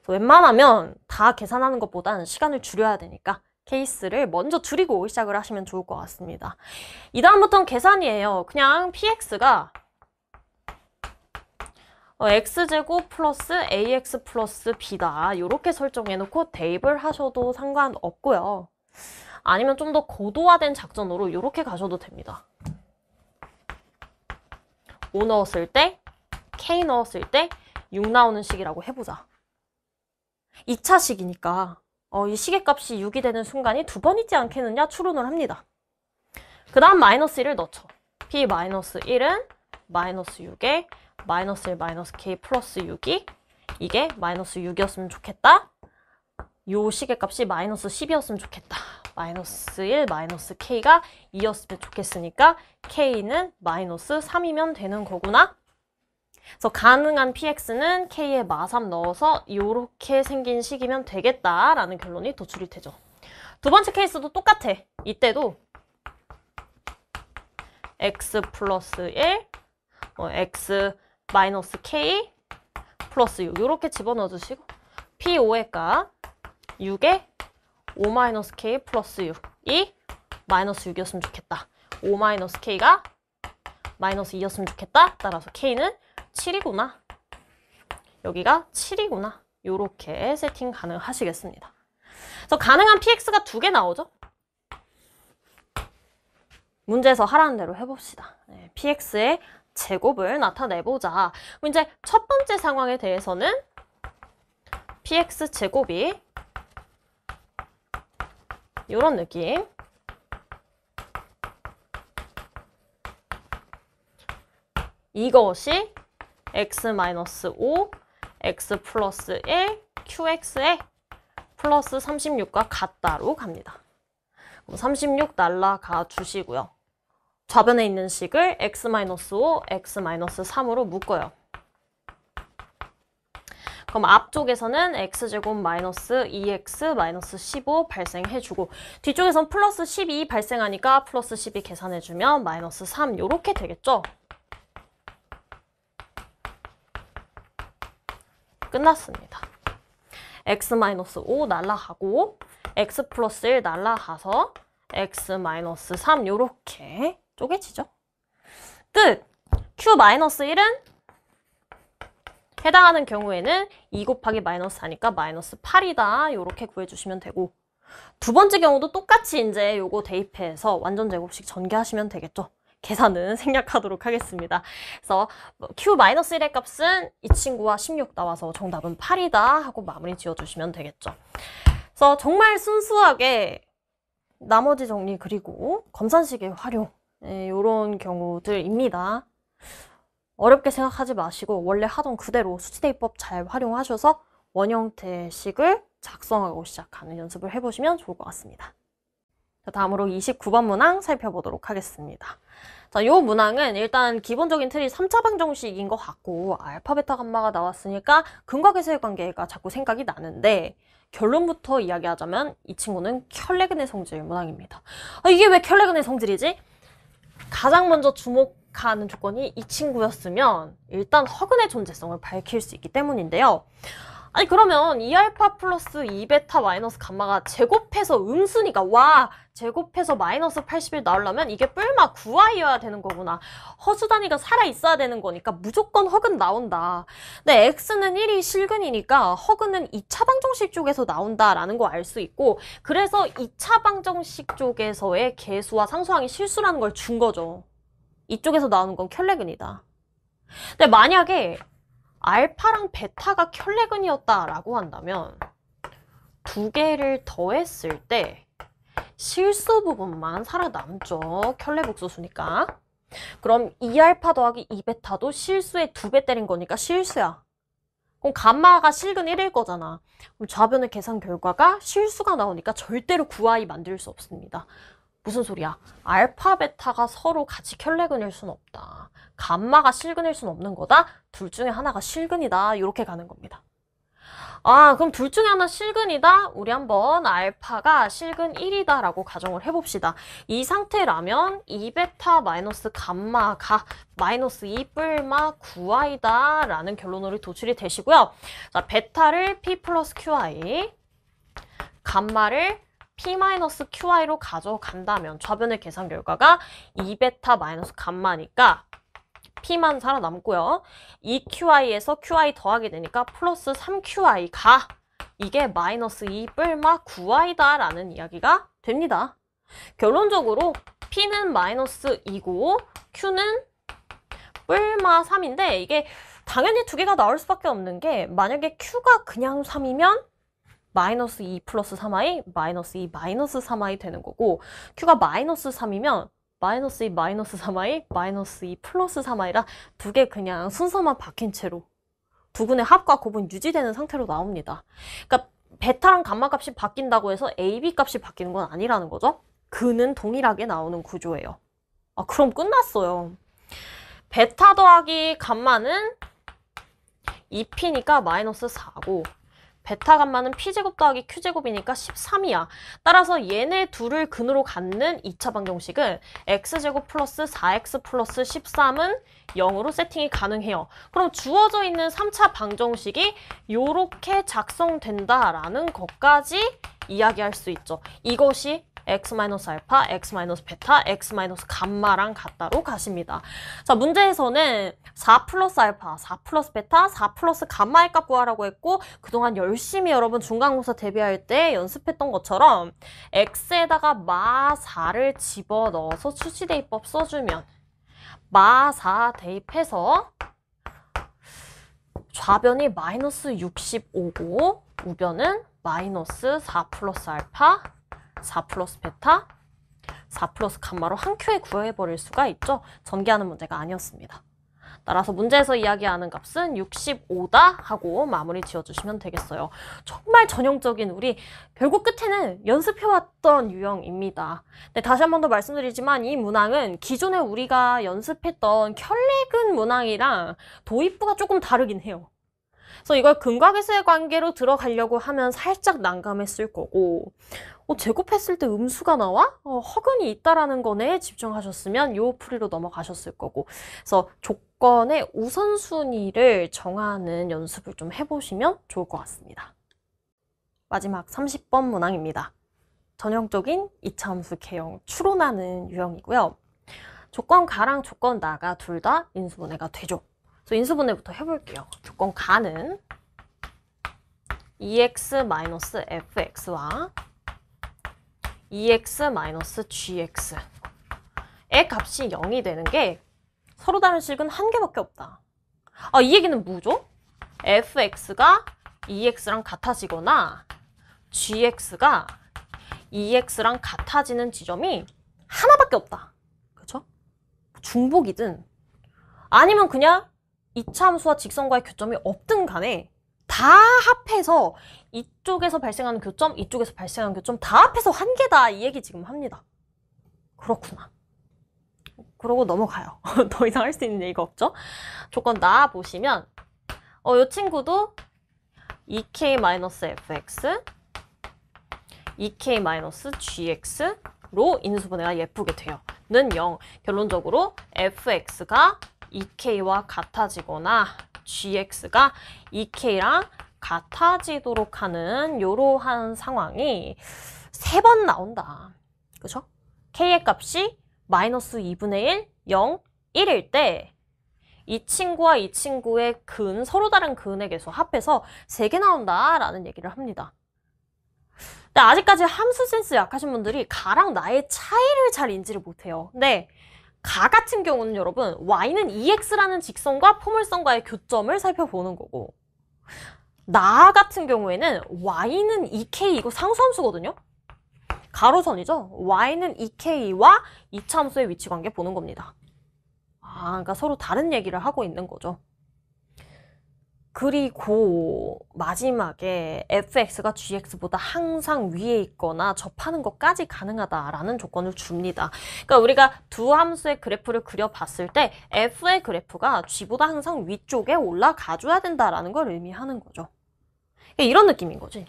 웬만하면 다 계산하는 것보다는 시간을 줄여야 되니까 케이스를 먼저 줄이고 시작을 하시면 좋을 것 같습니다. 이 다음부터는 계산이에요. 그냥 px가 x제곱 플러스 ax 플러스 b다. 이렇게 설정해놓고 대입을 하셔도 상관없고요. 아니면 좀 더 고도화된 작전으로 이렇게 가셔도 됩니다. O 넣었을 때, K 넣었을 때 6 나오는 식이라고 해보자. 2차 식이니까 이 시계값이 6이 되는 순간이 두 번 있지 않겠느냐 추론을 합니다. 그 다음 마이너스 1을 넣죠. P 마이너스 1은 마이너스 6에 마이너스 1 마이너스 K 플러스 6이 이게 마이너스 6이었으면 좋겠다. 요 시계값이 마이너스 10이었으면 좋겠다. 마이너스 1 마이너스 K가 2였으면 좋겠으니까 K는 마이너스 3이면 되는 거구나. 그래서 가능한 PX는 K에 마3 넣어서 이렇게 생긴 식이면 되겠다라는 결론이 도출이 되죠. 두 번째 케이스도 똑같아. 이때도 X 플러스 1, X 마이너스 K 플러스 6 이렇게 집어넣어 주시고 P5의 값 6에 5 마이너스 K 플러스 6이 마이너스 6이었으면 좋겠다. 5 마이너스 K가 마이너스 2였으면 좋겠다. 따라서 K는 7이구나. 여기가 7이구나. 요렇게 세팅 가능하시겠습니다. 그래서 가능한 PX가 2개 나오죠. 문제에서 하라는 대로 해봅시다. PX의 제곱을 나타내보자. 그럼 이제 첫 번째 상황에 대해서는 PX 제곱이 이런 느낌. 이것이 x-5, x 플러스 1, qx에 플러스 36과 같다로 갑니다. 그럼 36 날라가 주시고요. 좌변에 있는 식을 x-5, x-3으로 묶어요. 그럼 앞쪽에서는 x제곱 마이너스 2x 마이너스 15 발생해주고 뒤쪽에선 플러스 12 발생하니까 플러스 12 계산해주면 마이너스 3 이렇게 되겠죠? 끝났습니다. x-5 날라가고 x 플러스 1 날라가서 x-3 이렇게 쪼개지죠? 끝! q-1은 해당하는 경우에는 2 곱하기 마이너스 4니까 마이너스 8이다. 이렇게 구해주시면 되고 두 번째 경우도 똑같이 이제 요거 대입해서 완전 제곱식 전개하시면 되겠죠. 계산은 생략하도록 하겠습니다. 그래서 q-1의 값은 이 친구와 16 나와서 정답은 8이다 하고 마무리 지어주시면 되겠죠. 그래서 정말 순수하게 나머지 정리 그리고 검산식의 활용 이런 경우들입니다. 어렵게 생각하지 마시고 원래 하던 그대로 수치대입법 잘 활용하셔서 원형태식을 작성하고 시작하는 연습을 해보시면 좋을 것 같습니다. 자, 다음으로 29번 문항 살펴보도록 하겠습니다. 자, 요 문항은 일단 기본적인 틀이 3차 방정식인 것 같고 알파, 베타, 감마가 나왔으니까 근과 계수의 관계가 자꾸 생각이 나는데 결론부터 이야기하자면 이 친구는 켤레근의 성질 문항입니다. 이게 왜 켤레근의 성질이지? 가장 먼저 주목하는 조건이 이 친구였으면 일단 허근의 존재성을 밝힐 수 있기 때문인데요. 아니 그러면 2알파 플러스 2베타 마이너스 감마가 제곱해서 음수니까 와 제곱해서 마이너스 81 나오려면 이게 뿔마 9i여야 되는 거구나. 허수 단위가 살아있어야 되는 거니까 무조건 허근 나온다. 근데 x는 1이 실근이니까 허근은 2차 방정식 쪽에서 나온다라는 거 알 수 있고 그래서 2차 방정식 쪽에서의 계수와 상수항이 실수라는 걸 준 거죠. 이쪽에서 나오는 건 켤레근이다. 근데 만약에 알파랑 베타가 켤레근이었다라고 한다면 두 개를 더했을 때 실수 부분만 살아남죠. 켤레복소수니까. 그럼 2알파 더하기 2베타도 실수에 2배 때린 거니까 실수야. 그럼 감마가 실근 1일 거잖아. 그럼 좌변의 계산 결과가 실수가 나오니까 절대로 9i 만들 수 없습니다. 무슨 소리야? 알파, 베타가 서로 같이 켤레근일 순 없다. 감마가 실근일 순 없는 거다? 둘 중에 하나가 실근이다. 이렇게 가는 겁니다. 그럼 둘 중에 하나 실근이다? 우리 한번 알파가 실근 1이다 라고 가정을 해봅시다. 이 상태라면 2베타 마이너스 감마가 마이너스 2 뿔마 9i다 라는 결론으로 도출이 되시고요. 자, 베타를 P 플러스 QI, 감마를 P-QI로 가져간다면 좌변의 계산 결과가 2베타 마이너스 감마니까 P만 살아남고요. 2QI에서 QI 더하게 되니까 플러스 3QI가 이게 마이너스 2 뿔마 9i다 라는 이야기가 됩니다. 결론적으로 P는 마이너스 2고 Q는 뿔마 3인데 이게 당연히 두 개가 나올 수밖에 없는 게 만약에 Q가 그냥 3이면 마이너스 2 플러스 3i, 마이너스 2 마이너스 3i 되는 거고 Q가 마이너스 3이면 마이너스 2 마이너스 3i, 마이너스 2 플러스 3i라 두 개 그냥 순서만 바뀐 채로 두근의 합과 곱은 유지되는 상태로 나옵니다. 그러니까 베타랑 감마 값이 바뀐다고 해서 AB 값이 바뀌는 건 아니라는 거죠. 그는 동일하게 나오는 구조예요. 아, 그럼 끝났어요. 베타 더하기 감마는 2P니까 마이너스 4고 베타 감마는 P제곱 더하기 Q제곱이니까 13이야. 따라서 얘네 둘을 근으로 갖는 2차 방정식은 X제곱 플러스 4X 플러스 13은 0으로 세팅이 가능해요. 그럼 주어져 있는 3차 방정식이 요렇게 작성된다라는 것까지 이야기할 수 있죠. 이것이 X-알파, X-베타, X-감마랑 같다로 가십니다. 자, 문제에서는 4 플러스 알파, 4 플러스 베타, 4 플러스 감마의 값 구하라고 했고 그동안 열심히 여러분 중간고사 대비할 때 연습했던 것처럼 X에다가 마 4를 집어넣어서 수시대입법 써주면 마 4 대입해서 좌변이 마이너스 65고 우변은 마이너스 4 플러스 알파, 4 플러스 베타, 4 플러스 감마로 한 큐에 구해버릴 수가 있죠. 전개하는 문제가 아니었습니다. 따라서 문제에서 이야기하는 값은 65다 하고 마무리 지어주시면 되겠어요. 정말 전형적인 우리 결국 끝에는 연습해왔던 유형입니다. 네, 다시 한 번 더 말씀드리지만 이 문항은 기존에 우리가 연습했던 켤레근 문항이랑 도입부가 조금 다르긴 해요. 그래서 이걸 근과 계수의 관계로 들어가려고 하면 살짝 난감했을 거고 제곱했을 때 음수가 나와? 허근이 있다라는 거네 집중하셨으면 요 풀이로 넘어가셨을 거고 그래서 조건의 우선순위를 정하는 연습을 좀 해보시면 좋을 것 같습니다. 마지막 30번 문항입니다. 전형적인 2차 함수 개형 추론하는 유형이고요. 조건 가랑 조건 나가 둘 다 인수분해가 되죠. 그래서 인수분해부터 해볼게요. 조건 가는 2x-fx와 2x-gx의 값이 0이 되는 게 서로 다른 식은 한 개밖에 없다. 이 얘기는 뭐죠? fx가 2x랑 같아지거나 gx가 2x랑 같아지는 지점이 하나밖에 없다. 그쵸? 중복이든 아니면 그냥 2차 함수와 직선과의 교점이 없든 간에 다 합해서 이쪽에서 발생하는 교점, 이쪽에서 발생하는 교점 다 합해서 한 개다 이 얘기 지금 합니다. 그렇구나. 그러고 넘어가요. 더 이상 할 수 있는 얘기가 없죠? 조건 나 보시면 이 친구도 2k-fx, 2k-gx로 인수분해가 예쁘게 돼요. 는 0. 결론적으로 fx가 2k와 같아지거나 gx가 2k랑 같아지도록 하는 이러한 상황이 3번 나온다. 그죠? k의 값이 마이너스 2분의 1, 0, 1일 때 이 친구와 이 친구의 근, 서로 다른 근의 개수 합해서 3개 나온다라는 얘기를 합니다. 근데 아직까지 함수 센스 약하신 분들이 가랑 나의 차이를 잘 인지를 못해요. 근데 가 같은 경우는 여러분 y는 2x라는 직선과 포물선과의 교점을 살펴보는 거고 나 같은 경우에는 y는 2k 이거 상수함수거든요. 가로선이죠. y는 2k와 2차 함수의 위치관계 보는 겁니다. 그러니까 서로 다른 얘기를 하고 있는 거죠. 그리고 마지막에 fx가 gx보다 항상 위에 있거나 접하는 것까지 가능하다라는 조건을 줍니다. 그러니까 우리가 두 함수의 그래프를 그려봤을 때 f의 그래프가 g보다 항상 위쪽에 올라가줘야 된다라는 걸 의미하는 거죠. 그러니까 이런 느낌인 거지.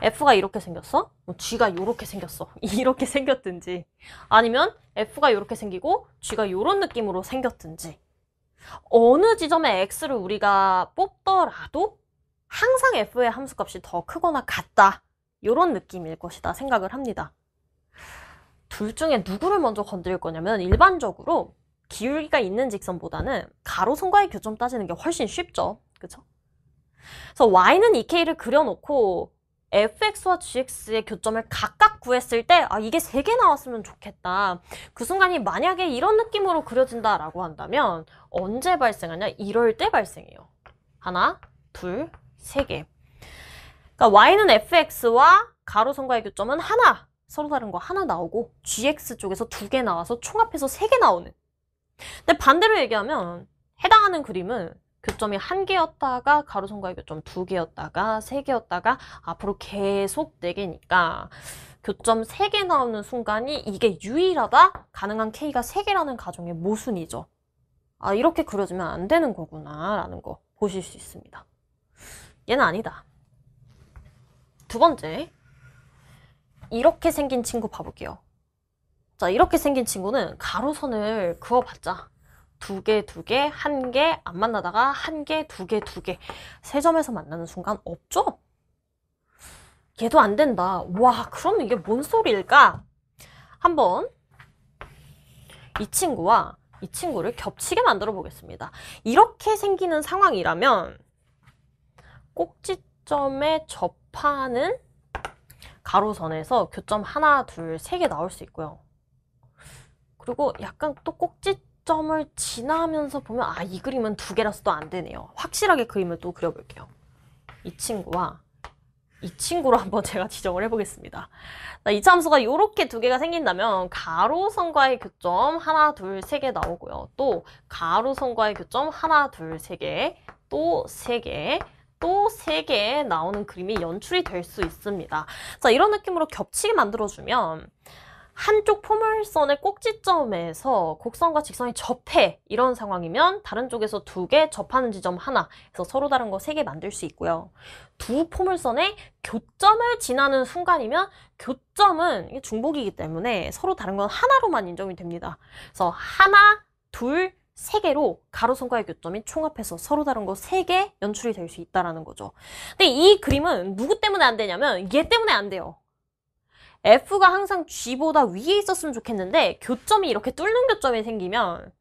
f가 이렇게 생겼어? g가 이렇게 생겼어. 이렇게 생겼든지 아니면 f가 이렇게 생기고 g가 이런 느낌으로 생겼든지 어느 지점에 x를 우리가 뽑더라도 항상 f의 함수값이 더 크거나 같다. 이런 느낌일 것이다 생각을 합니다. 둘 중에 누구를 먼저 건드릴 거냐면 일반적으로 기울기가 있는 직선보다는 가로선과의 교점 따지는 게 훨씬 쉽죠. 그쵸? 그래서 y는 2k를 그려놓고 fx와 gx의 교점을 각각 구했을 때 이게 3개 나왔으면 좋겠다. 그 순간이 만약에 이런 느낌으로 그려진다라고 한다면 언제 발생하냐? 이럴 때 발생해요. 하나, 둘, 3개. 그러니까 y는 fx와 가로선과의 교점은 하나, 서로 다른 거 하나 나오고 gx 쪽에서 2개 나와서 총합해서 3개 나오는. 근데 반대로 얘기하면 해당하는 그림은 교점이 1개였다가 가로선과의 교점 2개였다가 3개였다가 앞으로 계속 4개니까 교점 3개 나오는 순간이 이게 유일하다? 가능한 K가 3개라는 가정의 모순이죠. 이렇게 그려지면 안 되는 거구나 라는 거 보실 수 있습니다. 얘는 아니다. 두 번째, 이렇게 생긴 친구 봐볼게요. 자, 이렇게 생긴 친구는 가로선을 그어봤자 2개, 2개, 1개 안 만나다가 1개, 2개, 2개 3점에서 만나는 순간 없죠? 얘도 안 된다. 와, 그럼 이게 뭔 소리일까? 한번 이 친구와 이 친구를 겹치게 만들어 보겠습니다. 이렇게 생기는 상황이라면 꼭지점에 접하는 가로선에서 교점 하나, 둘, 3개 나올 수 있고요. 그리고 약간 또 꼭지점을 지나면서 보면 이 그림은 2개라서 또 안 되네요. 확실하게 그림을 또 그려볼게요. 이 친구와 이 친구로 한번 제가 지정을 해보겠습니다. 이차 함수가 이렇게 2개가 생긴다면 가로선과의 교점 하나, 둘, 3개 나오고요. 또 가로선과의 교점 하나, 둘, 3개, 또 3개, 또 3개 나오는 그림이 연출이 될 수 있습니다. 자, 이런 느낌으로 겹치게 만들어주면 한쪽 포물선의 꼭지점에서 곡선과 직선이 접해 이런 상황이면 다른 쪽에서 2개 접하는 지점 하나 해서 서로 다른 거 3개 만들 수 있고요. 두 포물선의 교점을 지나는 순간이면 교점은 이게 중복이기 때문에 서로 다른 건 하나로만 인정이 됩니다. 그래서 하나, 둘, 3개로 가로선과의 교점이 총합해서 서로 다른 거 3개 연출이 될 수 있다는 거죠. 근데 이 그림은 누구 때문에 안 되냐면 얘 때문에 안 돼요. F가 항상 G보다 위에 있었으면 좋겠는데 교점이 이렇게 뚫는 교점이 생기면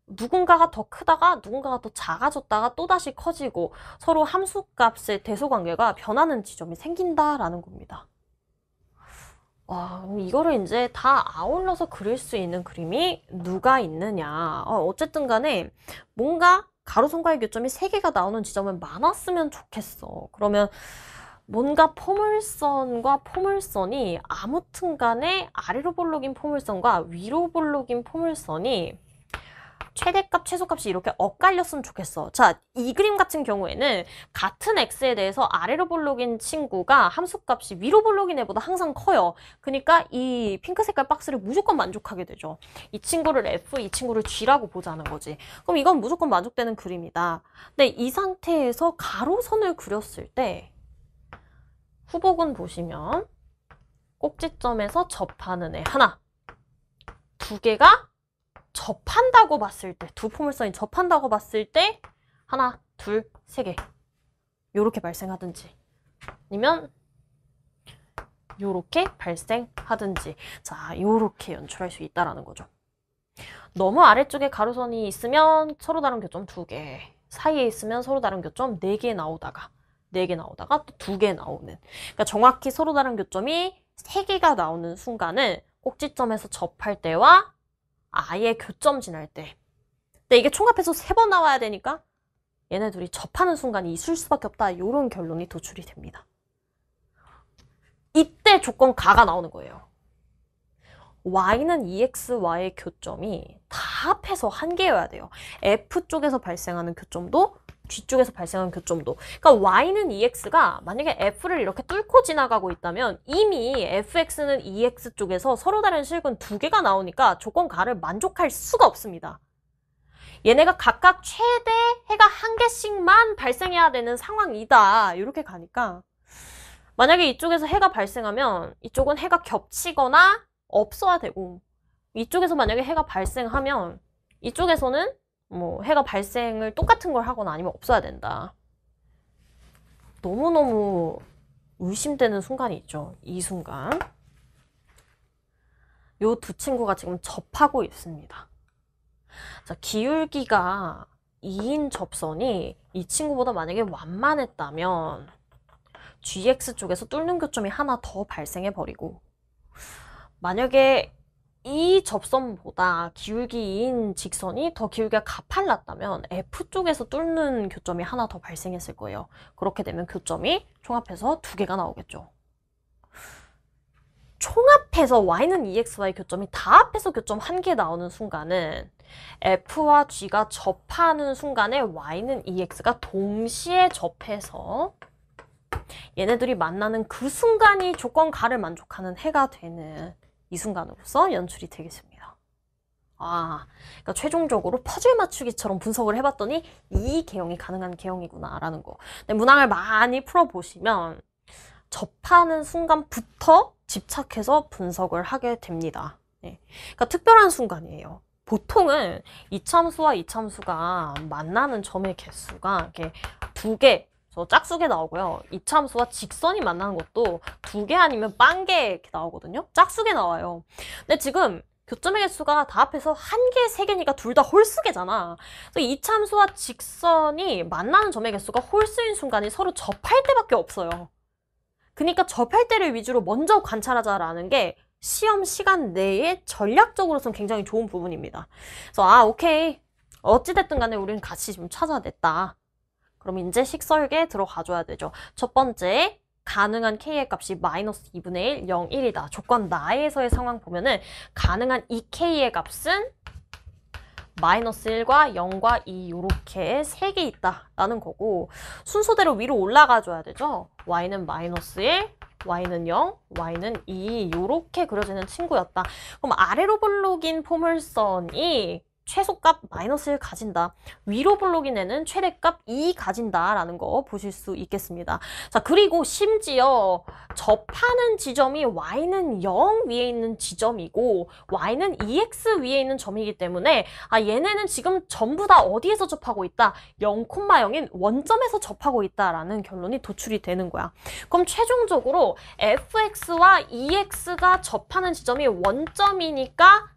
누군가가 더 크다가 누군가가 더 작아졌다가 또다시 커지고 서로 함수값의 대소관계가 변하는 지점이 생긴다라는 겁니다. 이거를 이제 다 아울러서 그릴 수 있는 그림이 누가 있느냐. 어쨌든 간에 뭔가 가로선과의 교점이 3개가 나오는 지점은 많았으면 좋겠어. 그러면 뭔가 포물선과 포물선이 아무튼 간에 아래로 볼록인 포물선과 위로 볼록인 포물선이 최대값, 최소값이 이렇게 엇갈렸으면 좋겠어. 자, 이 그림 같은 경우에는 같은 x에 대해서 아래로 볼록인 친구가 함수값이 위로 볼록인 애보다 항상 커요. 그러니까 이 핑크 색깔 박스를 무조건 만족하게 되죠. 이 친구를 f, 이 친구를 g라고 보자는 거지. 그럼 이건 무조건 만족되는 그림이다. 근데 이 상태에서 가로선을 그렸을 때 후복은 보시면 꼭지점에서 접하는 애 하나, 2개가 접한다고 봤을 때, 두 포물선이 접한다고 봤을 때 하나, 둘, 3개 요렇게 발생하든지 아니면 요렇게 발생하든지 자, 요렇게 연출할 수 있다라는 거죠. 너무 아래쪽에 가로선이 있으면 서로 다른 교점 2개, 사이에 있으면 서로 다른 교점 4개 나오다가 4개 나오다가 또 2개 나오는. 그러니까 정확히 서로 다른 교점이 3개가 나오는 순간은 꼭지점에서 접할 때와 아예 교점 지날 때. 근데 이게 총합해서 3번 나와야 되니까 얘네 둘이 접하는 순간이 있을 수밖에 없다. 이런 결론이 도출이 됩니다. 이때 조건 가가 나오는 거예요. y는 2xy의 교점이 다 합해서 1개여야 돼요. f 쪽에서 발생하는 교점도 뒤쪽에서 발생하는 교점도. 그러니까 y는 2x가 만약에 f를 이렇게 뚫고 지나가고 있다면 이미 fx는 2x 쪽에서 서로 다른 실근 2개가 나오니까 조건 가를 만족할 수가 없습니다. 얘네가 각각 최대 해가 1개씩만 발생해야 되는 상황이다. 이렇게 가니까 만약에 이쪽에서 해가 발생하면 이쪽은 해가 겹치거나 없어야 되고 이쪽에서 만약에 해가 발생하면 이쪽에서는 뭐 해가 발생을 똑같은 걸 하거나 아니면 없어야 된다. 너무너무 의심되는 순간이 있죠. 이 순간. 요 두 친구가 지금 접하고 있습니다. 자, 기울기가 2인 접선이 이 친구보다 만약에 완만했다면 GX 쪽에서 뚫는 교점이 하나 더 발생해버리고, 만약에 이 접선보다 기울기 2인 직선이 더 기울기가 가팔랐다면 F 쪽에서 뚫는 교점이 하나 더 발생했을 거예요. 그렇게 되면 교점이 총합해서 2개가 나오겠죠. 총합해서 Y는 EX와의 교점이 다 합해서 교점 1개 나오는 순간은 F와 G가 접하는 순간에 Y는 EX가 동시에 접해서 얘네들이 만나는 그 순간이 조건 가를 만족하는 해가 되는 이 순간으로서 연출이 되겠습니다. 그러니까 최종적으로 퍼즐 맞추기처럼 분석을 해봤더니 이 개형이 가능한 개형이구나 라는 거. 근데 문항을 많이 풀어보시면 접하는 순간부터 집착해서 분석을 하게 됩니다. 그러니까 특별한 순간이에요. 보통은 이참수와 이참수가 만나는 점의 개수가 이렇게 2개, 짝수게 나오고요. 이참수와 직선이 만나는 것도 2개 아니면 빵개 이렇게 나오거든요. 짝수게 나와요. 근데 지금 교점의 개수가 다 합해서 1개, 3개니까 둘 다 홀수개잖아. 그래서 이참수와 직선이 만나는 점의 개수가 홀수인 순간이 서로 접할 때밖에 없어요. 그러니까 접할 때를 위주로 먼저 관찰하자라는 게 시험 시간 내에 전략적으로서는 굉장히 좋은 부분입니다. 그래서 오케이. 어찌됐든 간에 우리는 같이 좀 찾아냈다. 그럼 이제 식설계에 들어가줘야 되죠. 첫 번째, 가능한 K의 값이 마이너스 2분의 1, 0, 1이다. 조건 나에서의 상황 보면은 가능한 이 K의 값은 마이너스 1과 0과 2 요렇게 3개 있다라는 거고, 순서대로 위로 올라가줘야 되죠. Y는 마이너스 1, Y는 0, Y는 2 요렇게 그려지는 친구였다. 그럼 아래로 볼록인 포물선이 최소값 마이너스 1 가진다. 위로 볼록인 애는 최대값 2 가진다라는 거 보실 수 있겠습니다. 자, 그리고 심지어 접하는 지점이 Y는 0 위에 있는 지점이고 Y는 EX 위에 있는 점이기 때문에 얘네는 지금 전부 다 어디에서 접하고 있다? 0,0인 원점에서 접하고 있다라는 결론이 도출이 되는 거야. 그럼 최종적으로 fx와 ex가 접하는 지점이 원점이니까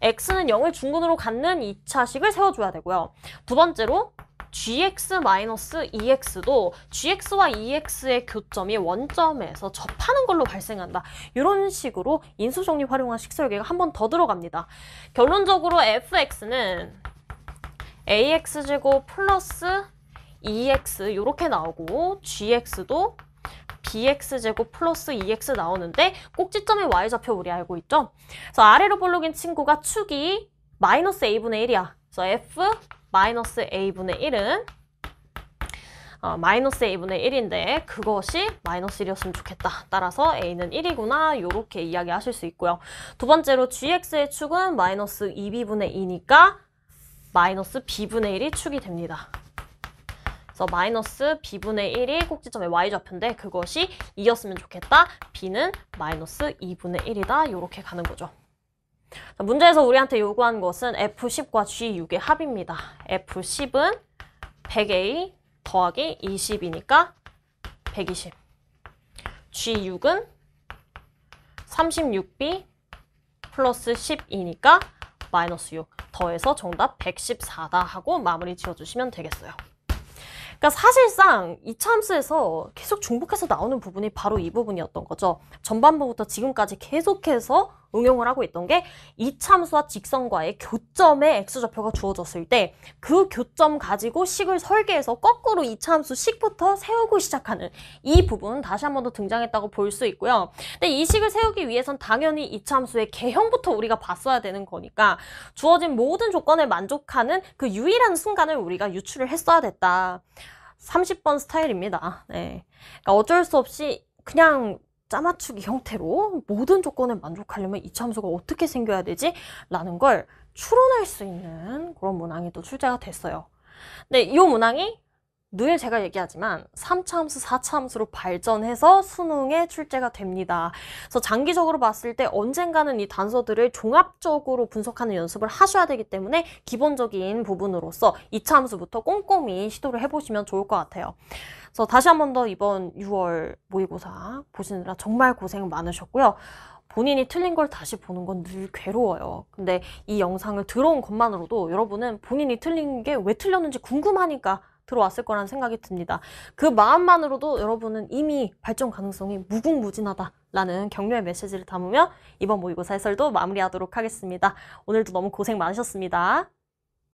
x는 0을 중근으로 갖는 2차식을 세워줘야 되고요. 두 번째로 gx-ex도 gx와 ex의 교점이 원점에서 접하는 걸로 발생한다. 이런 식으로 인수정리 활용한 식설계가 한 번 더 들어갑니다. 결론적으로 fx는 ax제곱 플러스 2x 이렇게 나오고 gx도 bx제곱 플러스 2x 나오는데 꼭지점의 y좌표 우리 알고 있죠? 그래서 아래로 볼록인 친구가 축이 마이너스 a분의 1이야. 그래서 f 마이너스 a분의 1은 마이너스 a분의 1인데 그것이 마이너스 1이었으면 좋겠다. 따라서 a는 1이구나 이렇게 이야기하실 수 있고요. 두 번째로 gx의 축은 마이너스 2b분의 2니까 마이너스 b분의 1이 축이 됩니다. 그래서 마이너스 b분의 1이 꼭지점의 y좌표인데 그것이 2였으면 좋겠다. b는 마이너스 2분의 1이다. 이렇게 가는 거죠. 자, 문제에서 우리한테 요구한 것은 F10과 G6의 합입니다. F10은 100A 더하기 20이니까 120. G6은 36B 플러스 12니까 마이너스 6. 더해서 정답 114다 하고 마무리 지어주시면 되겠어요. 그러니까 사실상 이차함수에서 계속 중복해서 나오는 부분이 바로 이 부분이었던 거죠. 전반부부터 지금까지 계속해서 응용을 하고 있던 게 이차함수와 직선과의 교점의 x좌표가 주어졌을 때 그 교점 가지고 식을 설계해서 거꾸로 이차함수 식부터 세우고 시작하는 이 부분 다시 한 번 더 등장했다고 볼 수 있고요. 근데 이 식을 세우기 위해선 당연히 이차함수의 개형부터 우리가 봤어야 되는 거니까 주어진 모든 조건을 만족하는 그 유일한 순간을 우리가 유출을 했어야 됐다. 30번 스타일입니다. 네. 그러니까 어쩔 수 없이 그냥 짜맞추기 형태로 모든 조건을 만족하려면 이차함수가 어떻게 생겨야 되지? 라는 걸 추론할 수 있는 그런 문항이 또 출제가 됐어요. 근데 이 문항이 늘 제가 얘기하지만 3차함수, 4차함수로 발전해서 수능에 출제가 됩니다. 그래서 장기적으로 봤을 때 언젠가는 이 단서들을 종합적으로 분석하는 연습을 하셔야 되기 때문에 기본적인 부분으로서 2차함수부터 꼼꼼히 시도를 해보시면 좋을 것 같아요. 그래서 다시 한 번 더 이번 6월 모의고사 보시느라 정말 고생 많으셨고요. 본인이 틀린 걸 다시 보는 건 늘 괴로워요. 근데 이 영상을 들어온 것만으로도 여러분은 본인이 틀린 게 왜 틀렸는지 궁금하니까 들어왔을 거라는 생각이 듭니다. 그 마음만으로도 여러분은 이미 발전 가능성이 무궁무진하다라는 격려의 메시지를 담으며 이번 모의고사 해설도 마무리하도록 하겠습니다. 오늘도 너무 고생 많으셨습니다.